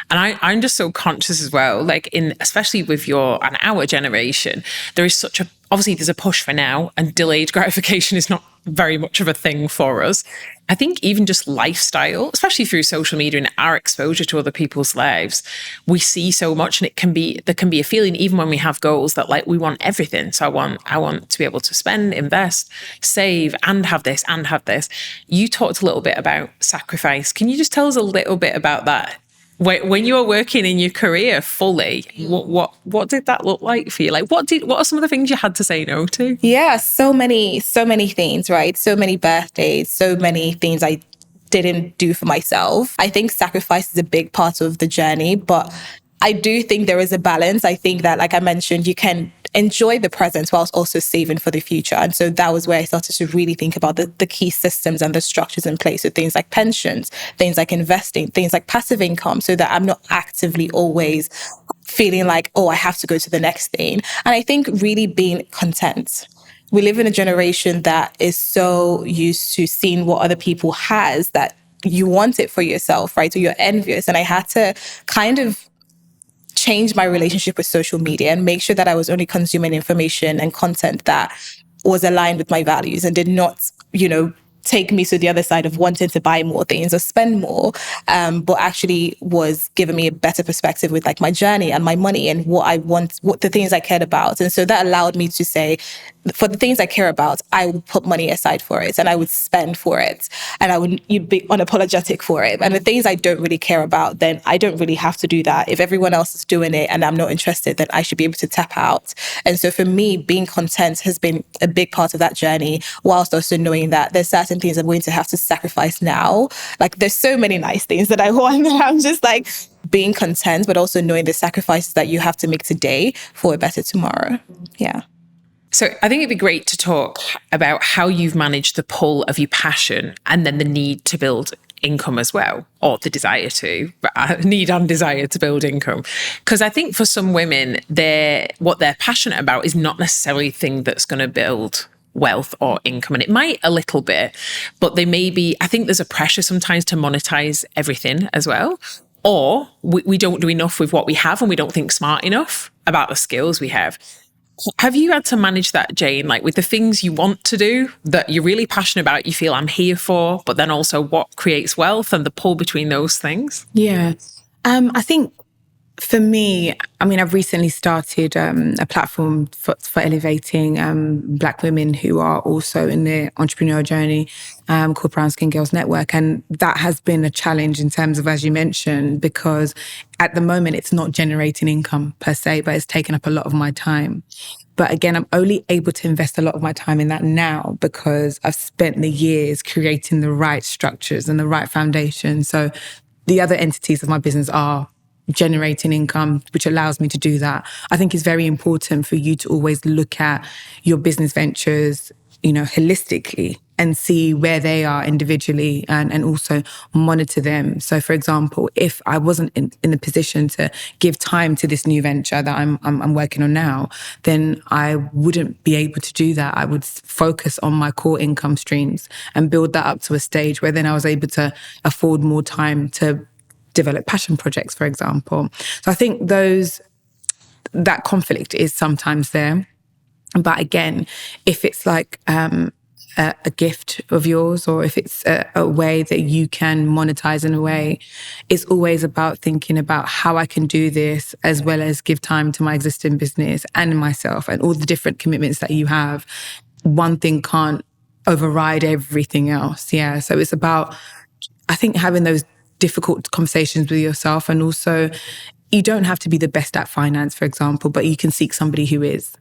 And I'm just so conscious as well, like especially with our generation, there is obviously there's a push for now, and delayed gratification is not very much of a thing for us. I think even just lifestyle, especially through social media and our exposure to other people's lives, we see so much, and there can be a feeling even when we have goals that like we want everything. So I want to be able to spend, invest, save, and have this and have this. You talked a little bit about sacrifice. Can you just tell us a little bit about that? When you were working in your career fully, what did that look like for you? Like, what are some of the things you had to say no to? Yeah, so many things, right? So many birthdays, so many things I didn't do for myself. I think sacrifice is a big part of the journey, but I do think there is a balance. I think that, like I mentioned, you can enjoy the present whilst also saving for the future. And so that was where I started to really think about the key systems and the structures in place. So things like pensions, things like investing, things like passive income, so that I'm not actively always feeling like, oh, I have to go to the next thing. And I think really being content. We live in a generation that is so used to seeing what other people has that you want it for yourself, right? So you're envious. And I had to kind of change my relationship with social media and make sure that I was only consuming information and content that was aligned with my values and did not, take me to the other side of wanting to buy more things or spend more, but actually was giving me a better perspective with like my journey and my money and what I want, what the things I cared about. And so that allowed me to say, for the things I care about, I would put money aside for it and I would spend for it and you'd be unapologetic for it. And the things I don't really care about, then I don't really have to do that. If everyone else is doing it and I'm not interested, then I should be able to tap out. And so for me, being content has been a big part of that journey, whilst also knowing that there's certain things I'm going to have to sacrifice now. Like there's so many nice things that I want, and I'm just like being content, but also knowing the sacrifices that you have to make today for a better tomorrow. Yeah. So I think it'd be great to talk about how you've managed the pull of your passion and then the need to build income as well, or the desire to, need and desire to build income. Because I think for some women, what they're passionate about is not necessarily the thing that's going to build wealth or income. And it might a little bit, but I think there's a pressure sometimes to monetize everything as well. Or we don't do enough with what we have and we don't think smart enough about the skills we have. Have you had to manage that, Jayne, like with the things you want to do that you're really passionate about, you feel I'm here for, but then also what creates wealth and the pull between those things? Yeah. I think for me, I've recently started a platform for elevating Black women who are also in their entrepreneurial journey called Brown Skin Girls Network. And that has been a challenge in terms of, as you mentioned, because at the moment it's not generating income per se, but it's taken up a lot of my time. But again, I'm only able to invest a lot of my time in that now because I've spent the years creating the right structures and the right foundation. So the other entities of my business are generating income, which allows me to do that. I think it's very important for you to always look at your business ventures, holistically and see where they are individually and also monitor them. So for example, if I wasn't in a position to give time to this new venture that I'm working on now, then I wouldn't be able to do that. I would focus on my core income streams and build that up to a stage where then I was able to afford more time to develop passion projects, for example. So I think that conflict is sometimes there. But again, if it's like a gift of yours, or if it's a way that you can monetize in a way, it's always about thinking about how I can do this as well as give time to my existing business and myself and all the different commitments that you have. One thing can't override everything else. Yeah. So it's about, I think, having those difficult conversations with yourself. And also, you don't have to be the best at finance, for example, but you can seek somebody who is.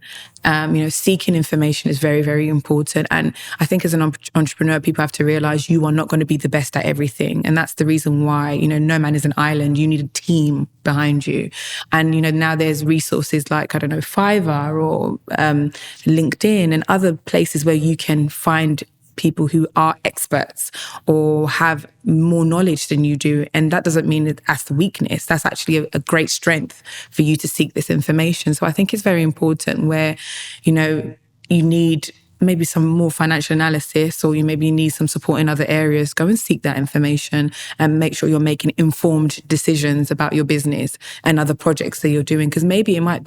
Seeking information is very, very important. And I think as an entrepreneur, people have to realize you are not going to be the best at everything. And that's the reason why, no man is an island. You need a team behind you. And, now there's resources like, Fiverr or LinkedIn and other places where you can find people who are experts or have more knowledge than you do. And that doesn't mean that that's the weakness. That's actually a great strength for you to seek this information. So I think it's very important where, you know, you need maybe some more financial analysis, or you maybe need some support in other areas. Go and seek that information and make sure you're making informed decisions about your business and other projects that you're doing. Because maybe it might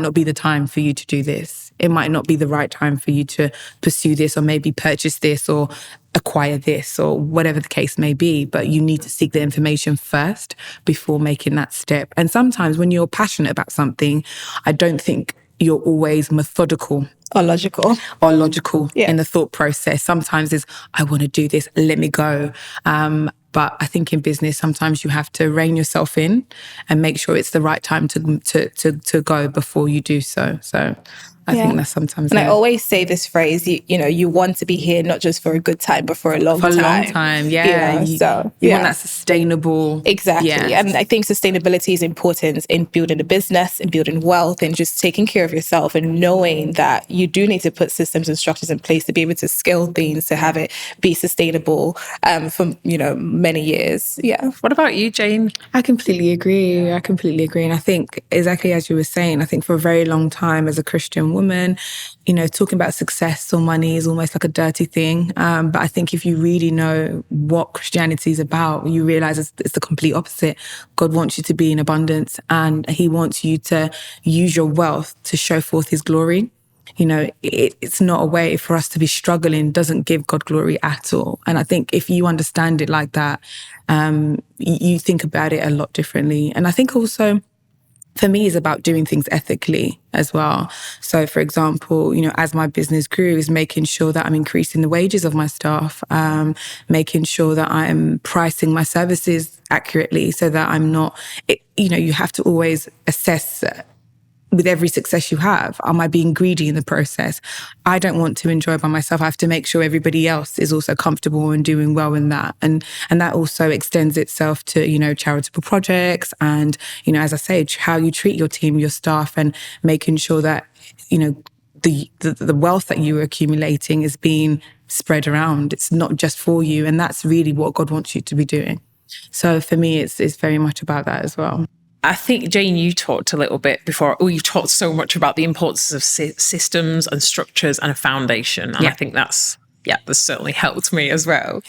not be the time for you to do this. It might not be the right time for you to pursue this, or maybe purchase this or acquire this, or whatever the case may be. But you need to seek the information first before making that step. And sometimes when you're passionate about something, I don't think you're always methodical or logical in the thought process. Sometimes it's, I want to do this, let me go. But I think in business, sometimes you have to rein yourself in and make sure it's the right time to go before you do so. So I think that's sometimes. And I always say this phrase, you know, you want to be here not just for a good time, but for a long time. For a long time, yeah. You want that sustainable. Exactly. Yeah. And I think sustainability is important in building a business, in building wealth, and just taking care of yourself, and knowing that you do need to put systems and structures in place to be able to scale things, to have it be sustainable for, you know, many years. Yeah. What about you, Jane? I completely agree. And I think exactly as you were saying, I think for a very long time as a Christian woman, you know, talking about success or money is almost like a dirty thing. But I think if you really know what Christianity is about, you realize it's the complete opposite. God wants you to be in abundance, and he wants you to use your wealth to show forth his glory. You know, it's not a way for us to be struggling, doesn't give God glory at all. And I think if you understand it like that, you think about it a lot differently. And I think also, for me, is about doing things ethically as well. So, for example, you know, as my business grew, is making sure that I'm increasing the wages of my staff, making sure that I'm pricing my services accurately, so that I'm not, you know, you have to always assess with every success you have, am I being greedy in the process? I don't want to enjoy by myself. I have to make sure everybody else is also comfortable and doing well in that. And that also extends itself to, you know, charitable projects and, you know, as I say, how you treat your team, your staff, and making sure that, you know, the wealth that you're accumulating is being spread around. It's not just for you. And that's really what God wants you to be doing. So for me, it's very much about that as well. I think, Jane, you talked a little bit before, you talked so much about the importance of systems and structures and a foundation. And I think that's certainly helped me as well.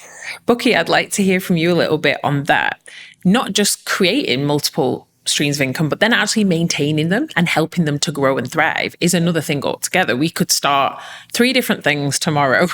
Bukiie, I'd like to hear from you a little bit on that. Not just creating multiple streams of income, but then actually maintaining them and helping them to grow and thrive is another thing altogether. We could start 3 different things tomorrow.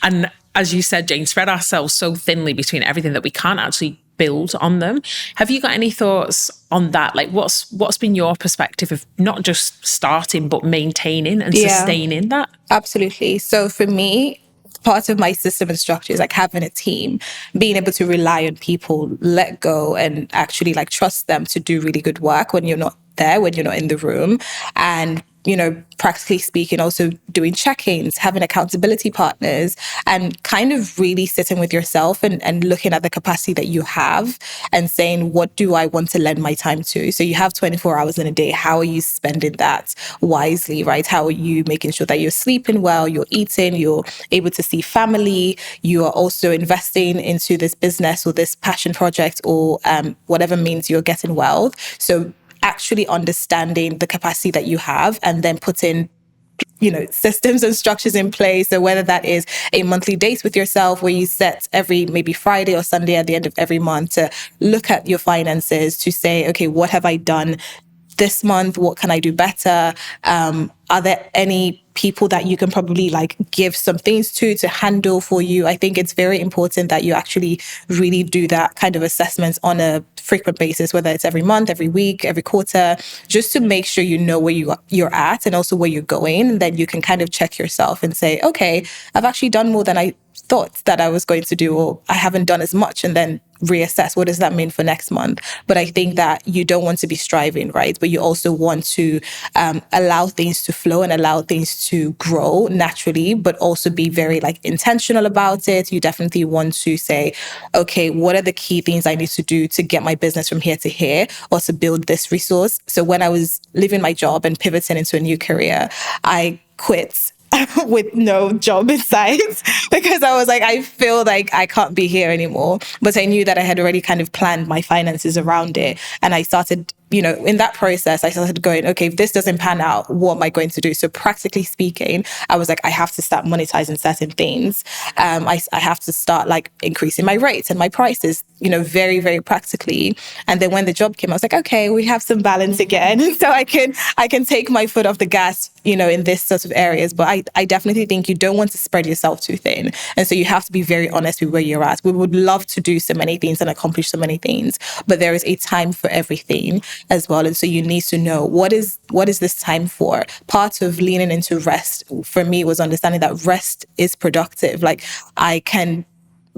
And as you said, Jane, spread ourselves so thinly between everything that we can't actually build on them. Have you got any thoughts on that? Like what's been your perspective of not just starting, but maintaining and sustaining that? Absolutely. So for me, part of my system and structure is like having a team, being able to rely on people, let go, and actually like trust them to do really good work when you're not there, when you're not in the room. And, you know, practically speaking, also doing check-ins, having accountability partners, and kind of really sitting with yourself and looking at the capacity that you have and saying, what do I want to lend my time to? So you have 24 hours in a day. How are you spending that wisely, right? How are you making sure that you're sleeping well, you're eating, you're able to see family, you are also investing into this business or this passion project or whatever means you're getting wealth. So actually understanding the capacity that you have and then putting, you know, systems and structures in place. So whether that is a monthly date with yourself where you set every maybe Friday or Sunday at the end of every month to look at your finances, to say, okay, what have I done this month? What can I do better? Are there any people that you can probably like give some things to handle for you? I think it's very important that you actually really do that kind of assessment on a frequent basis, whether it's every month, every week, every quarter, just to make sure you know where you're at and also where you're going. And then you can kind of check yourself and say, okay, I've actually done more than I thought that I was going to do, or I haven't done as much, and then reassess what does that mean for next month. But I think that you don't want to be striving, right? But you also want to allow things to flow and allow things to grow naturally, but also be very like intentional about it. You definitely want to say, okay, what are the key things I need to do to get my business from here to here, or to build this resource? So when I was leaving my job and pivoting into a new career, I quit with no job in sight because I was like, I feel like I can't be here anymore. But I knew that I had already kind of planned my finances around it. And I started, in that process, I started going, okay, if this doesn't pan out, what am I going to do? So practically speaking, I was like, I have to start monetizing certain things. I have to start like increasing my rates and my prices, very, very practically. And then when the job came, I was like, okay, we have some balance again. So I can take my foot off the gas, in this sort of areas. But I definitely think you don't want to spread yourself too thin. And so you have to be very honest with where you're at. We would love to do so many things and accomplish so many things, but there is a time for everything as well. And so you need to know what is this time for? Part of leaning into rest for me was understanding that rest is productive. Like I can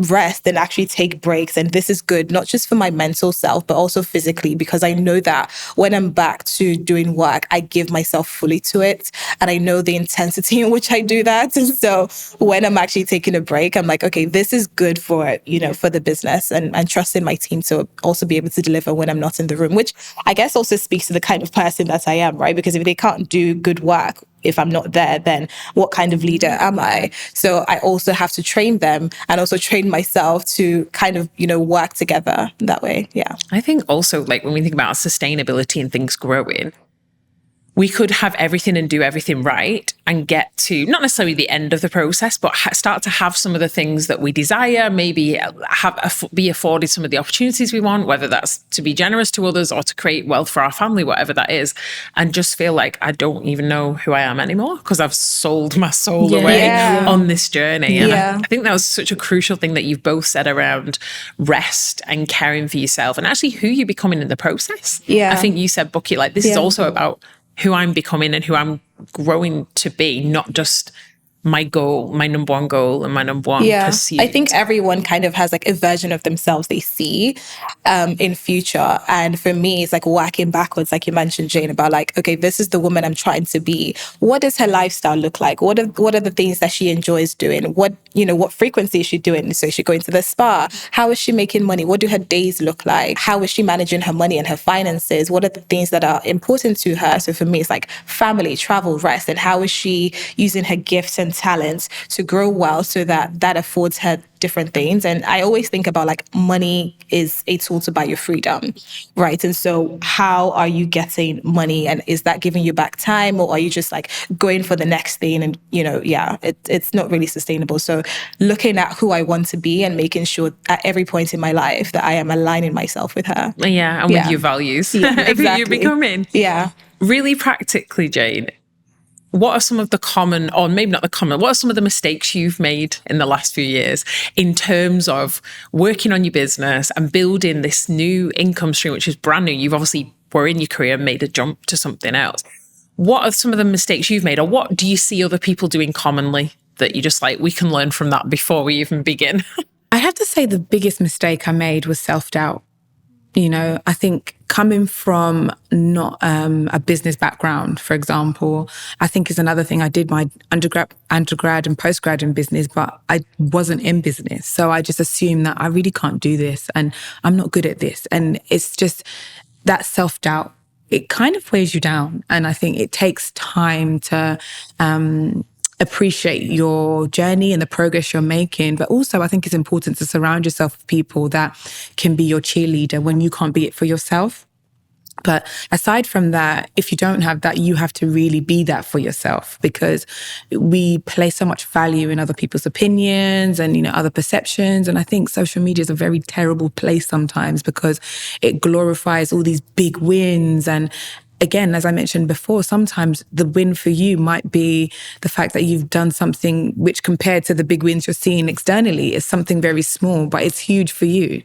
rest and actually take breaks. And this is good, not just for my mental self, but also physically, because I know that when I'm back to doing work, I give myself fully to it. And I know the intensity in which I do that. And so when I'm actually taking a break, I'm like, okay, this is good for, for the business and trusting my team to also be able to deliver when I'm not in the room, which I guess also speaks to the kind of person that I am, right? Because if they can't do good work, if I'm not there, then what kind of leader am I? So I also have to train them and also train myself to kind of, work together that way. Yeah. I think also like when we think about sustainability and things growing, we could have everything and do everything right and get to not necessarily the end of the process, but start to have some of the things that we desire, maybe be afforded some of the opportunities we want, whether that's to be generous to others or to create wealth for our family, whatever that is, and just feel like I don't even know who I am anymore because I've sold my soul away on this journey. And I think that was such a crucial thing that you've both said around rest and caring for yourself and actually who you're becoming in the process. Yeah. I think you said, Bukiie, like this is also about who I'm becoming and who I'm growing to be, not just my goal, my number one goal and my number one pursuit. I think everyone kind of has like a version of themselves they see in future. And for me, it's like working backwards, like you mentioned, Jane, about like, okay, this is the woman I'm trying to be. What does her lifestyle look like? What are the things that she enjoys doing? What frequency is she doing? So is she going to the spa? How is she making money? What do her days look like? How is she managing her money and her finances? What are the things that are important to her? So for me, it's like family, travel, rest. And how is she using her gifts and talents to grow well so that affords her different things? And I always think about like money is a tool to buy your freedom, right? And so how are you getting money? And is that giving you back time, or are you just like going for the next thing? And, it's not really sustainable. So looking at who I want to be and making sure at every point in my life that I am aligning myself with her. Yeah, and with your values. Yeah, exactly. Who you're becoming. Yeah. Really practically, Jane, what are some of the common, or maybe not the common, what are some of the mistakes you've made in the last few years in terms of working on your business and building this new income stream, which is brand new? You've obviously were in your career and made a jump to something else. What are some of the mistakes you've made, or what do you see other people doing commonly that you just like, we can learn from that before we even begin? I have to say the biggest mistake I made was self-doubt. I think coming from not a business background, for example, I think is another thing. I did my undergrad and postgrad in business, but I wasn't in business. So I just assumed that I really can't do this and I'm not good at this. And it's just that self-doubt, it kind of weighs you down. And I think it takes time to appreciate your journey and the progress you're making. But also I think it's important to surround yourself with people that can be your cheerleader when you can't be it for yourself. But aside from that, if you don't have that, you have to really be that for yourself, because we place so much value in other people's opinions and, other perceptions. And I think social media is a very terrible place sometimes because it glorifies all these big wins. And again, as I mentioned before, sometimes the win for you might be the fact that you've done something which compared to the big wins you're seeing externally is something very small, but it's huge for you.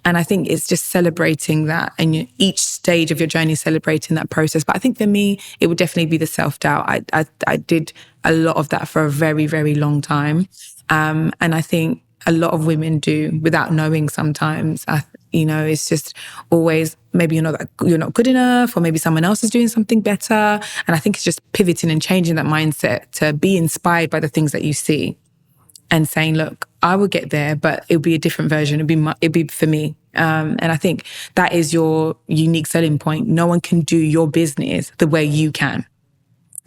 And I think it's just celebrating that, and each stage of your journey celebrating that process. But I think for me, it would definitely be the self-doubt. I did a lot of that for a very, very long time. And I think a lot of women do without knowing sometimes. It's just always maybe you're not good enough, or maybe someone else is doing something better. And I think it's just pivoting and changing that mindset to be inspired by the things that you see and saying, look, I will get there, but it'll be a different version. It'll be for me. And I think that is your unique selling point. No one can do your business the way you can.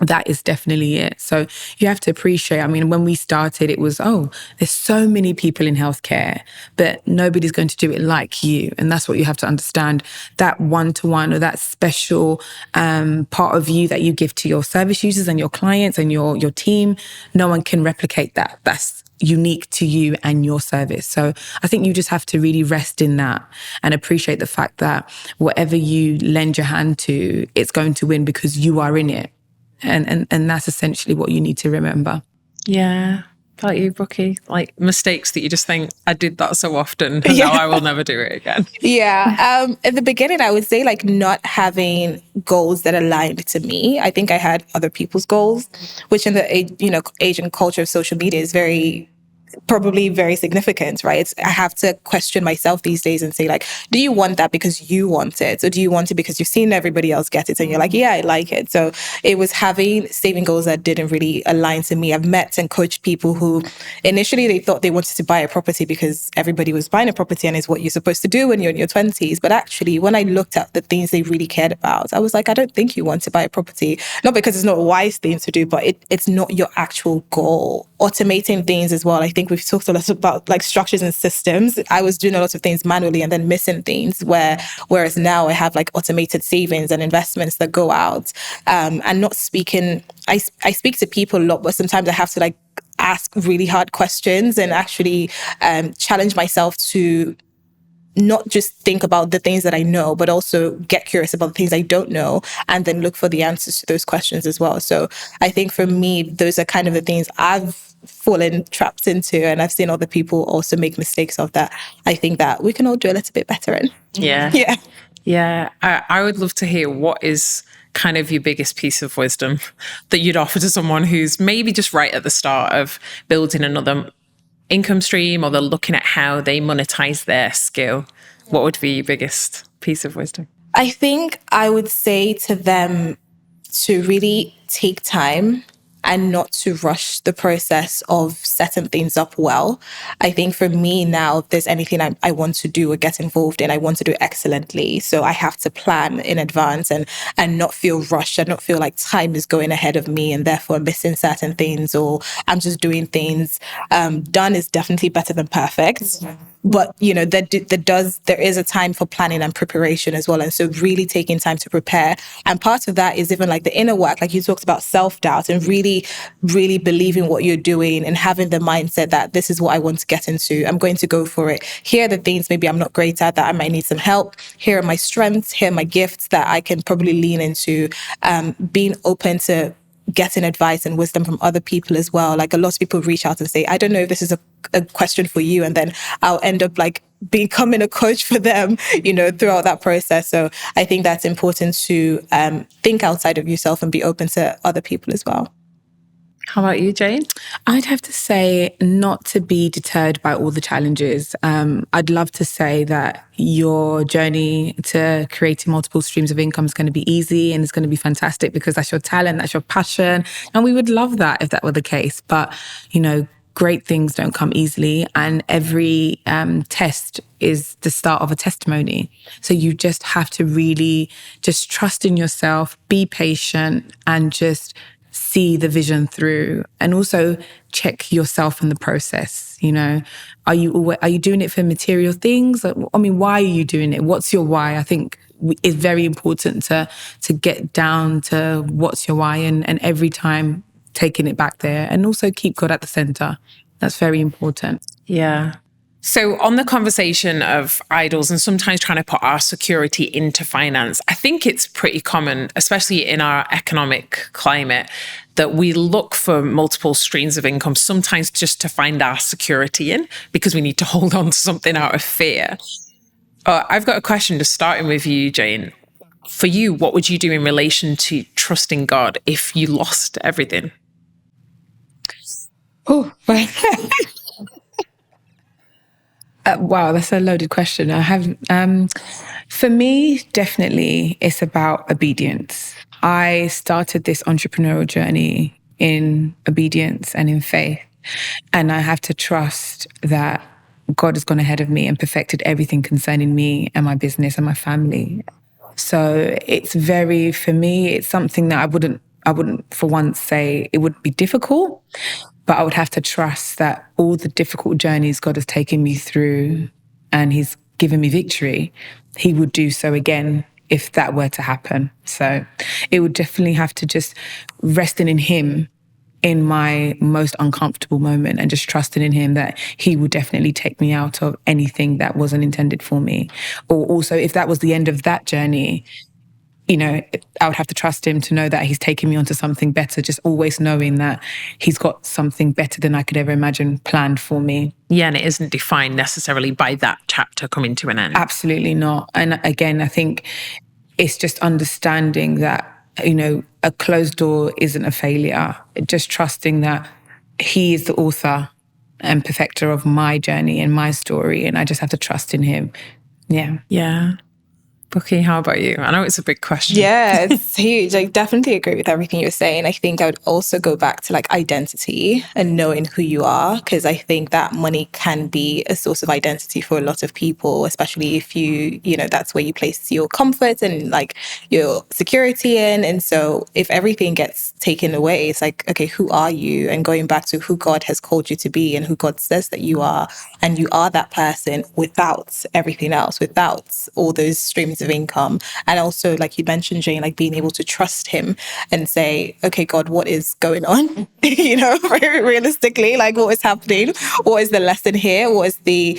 that is definitely it. So you have to appreciate, I mean, when we started, it was, there's so many people in healthcare, but nobody's going to do it like you. And that's what you have to understand. That one-to-one or that special part of you that you give to your service users and your clients and your team, no one can replicate that. That's unique to you and your service. So I think you just have to really rest in that and appreciate the fact that whatever you lend your hand to, it's going to win because you are in it. And that's essentially what you need to remember. Yeah. Like you, Bukiie, like mistakes that you just think, I did that so often and now I will never do it again. Yeah. At the beginning, I would say like not having goals that aligned to me. I think I had other people's goals, which in the Asian culture of social media is probably very significant, right? I have to question myself these days and say, like, do you want that because you want it? Or do you want it because you've seen everybody else get it and you're like, yeah, I like it. So it was having saving goals that didn't really align to me. I've met and coached people who initially they thought they wanted to buy a property because everybody was buying a property and it's what you're supposed to do when you're in your 20s. But actually, when I looked at the things they really cared about, I was like, I don't think you want to buy a property. Not because it's not a wise thing to do, but it's not your actual goal. Automating things as well. I think we've talked a lot about like structures and systems. I was doing a lot of things manually and then missing things whereas now I have like automated savings and investments that go out and not speaking. I speak to people a lot, but sometimes I have to like ask really hard questions and actually challenge myself to not just think about the things that I know, but also get curious about the things I don't know and then look for the answers to those questions as well. So I think for me, those are kind of the things I've fallen trapped into and I've seen other people also make mistakes of that. I think that we can all do a little bit better in. Yeah. I would love to hear what is kind of your biggest piece of wisdom that you'd offer to someone who's maybe just right at the start of building another income stream or they're looking at how they monetize their skill. What would be your biggest piece of wisdom? I think I would say to them to really take time and not to rush the process of setting things up well. I think for me now, if there's anything I want to do or get involved in, I want to do it excellently. So I have to plan in advance and not feel rushed and not feel like time is going ahead of me and therefore missing certain things or I'm just doing things. Done is definitely better than perfect. Mm-hmm. But, there is a time for planning and preparation as well. And so really taking time to prepare. And part of that is even like the inner work, like you talked about self-doubt and really, really believing what you're doing and having the mindset that this is what I want to get into. I'm going to go for it. Here are the things maybe I'm not great at that I might need some help. Here are my strengths. Here are my gifts that I can probably lean into. Being open to getting advice and wisdom from other people as well. Like a lot of people reach out and say, I don't know if this is a question for you. And then I'll end up like becoming a coach for them, throughout that process. So I think that's important to think outside of yourself and be open to other people as well. How about you, Jane? I'd have to say not to be deterred by all the challenges. I'd love to say that your journey to creating multiple streams of income is going to be easy and it's going to be fantastic because that's your talent, that's your passion. And we would love that if that were the case. But, great things don't come easily. And every test is the start of a testimony. So you just have to really just trust in yourself, be patient and just see the vision through and also check yourself in the process. Are you doing it for material things? I mean, why are you doing it? What's your why? I think it's very important to get down to what's your why and every time taking it back there and also keep God at the center. That's very important. Yeah. So on the conversation of idols and sometimes trying to put our security into finance, I think it's pretty common, especially in our economic climate, that we look for multiple streams of income, sometimes just to find our security in because we need to hold on to something out of fear. I've got a question just starting with you, Jane. For you, what would you do in relation to trusting God if you lost everything? Oh, wow, that's a loaded question. I have, for me, definitely it's about obedience. I started this entrepreneurial journey in obedience and in faith. And I have to trust that God has gone ahead of me and perfected everything concerning me and my business and my family. So for me, it's something that I wouldn't for once say it would be difficult, but I would have to trust that all the difficult journeys God has taken me through and he's given me victory, he would do so again if that were to happen. So it would definitely have to just resting in him in my most uncomfortable moment and just trusting in him that he will definitely take me out of anything that wasn't intended for me. Or also, if that was the end of that journey, you know, I would have to trust him to know that he's taking me onto something better, just always knowing that he's got something better than I could ever imagine planned for me. Yeah, and it isn't defined necessarily by that chapter coming to an end. Absolutely not. And again, I think it's just understanding that, you know, a closed door isn't a failure. Just trusting that he is the author and perfecter of my journey and my story, and I just have to trust in him. Yeah. Yeah. Bukiie, how about you? I know it's a big question. Yeah, it's huge. I definitely agree with everything you're saying. I think I would also go back to like identity and knowing who you are, because I think that money can be a source of identity for a lot of people, especially if you know, that's where you place your comfort and like your security in. And so if everything gets taken away, it's like, okay, who are you? And going back to who God has called you to be and who God says that you are. And you are that person without everything else, without all those streams of income. And also, like you mentioned, Jane, like being able to trust him and say, okay, God, what is going on? You know, very realistically, like what is happening? What is the lesson here? What is the,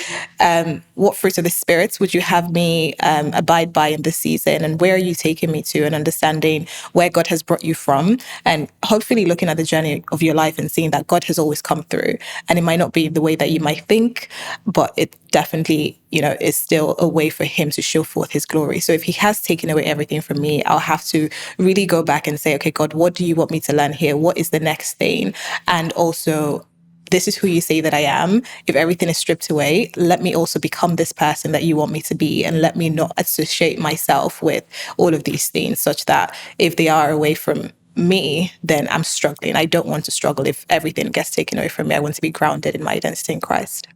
what fruit of the spirits would you have me abide by in this season? And where are you taking me to? And understanding where God has brought you from. And hopefully looking at the journey of your life and seeing that God has always come through. And it might not be the way that you might think, but it definitely, you know, is still a way for him to show forth his glory. So if he has taken away everything from me, I'll have to really go back and say, okay, God, what do you want me to learn here? What is the next thing? And also, this is who you say that I am. If everything is stripped away, let me also become this person that you want me to be, and let me not associate myself with all of these things, such that if they are away from me, then I'm struggling. I don't want to struggle if everything gets taken away from me. I want to be grounded in my identity in Christ.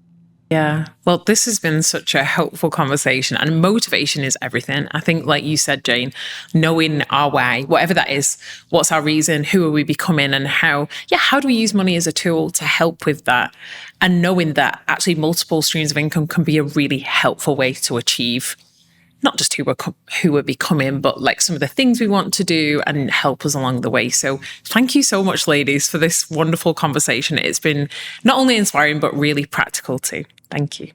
Yeah. Well, this has been such a helpful conversation, and motivation is everything. I think, like you said, Jane, knowing our why, whatever that is, what's our reason, who are we becoming, and how do we use money as a tool to help with that? And knowing that actually multiple streams of income can be a really helpful way to achieve not just who we're becoming, but like some of the things we want to do and help us along the way. So thank you so much, ladies, for this wonderful conversation. It's been not only inspiring, but really practical too. Thank you.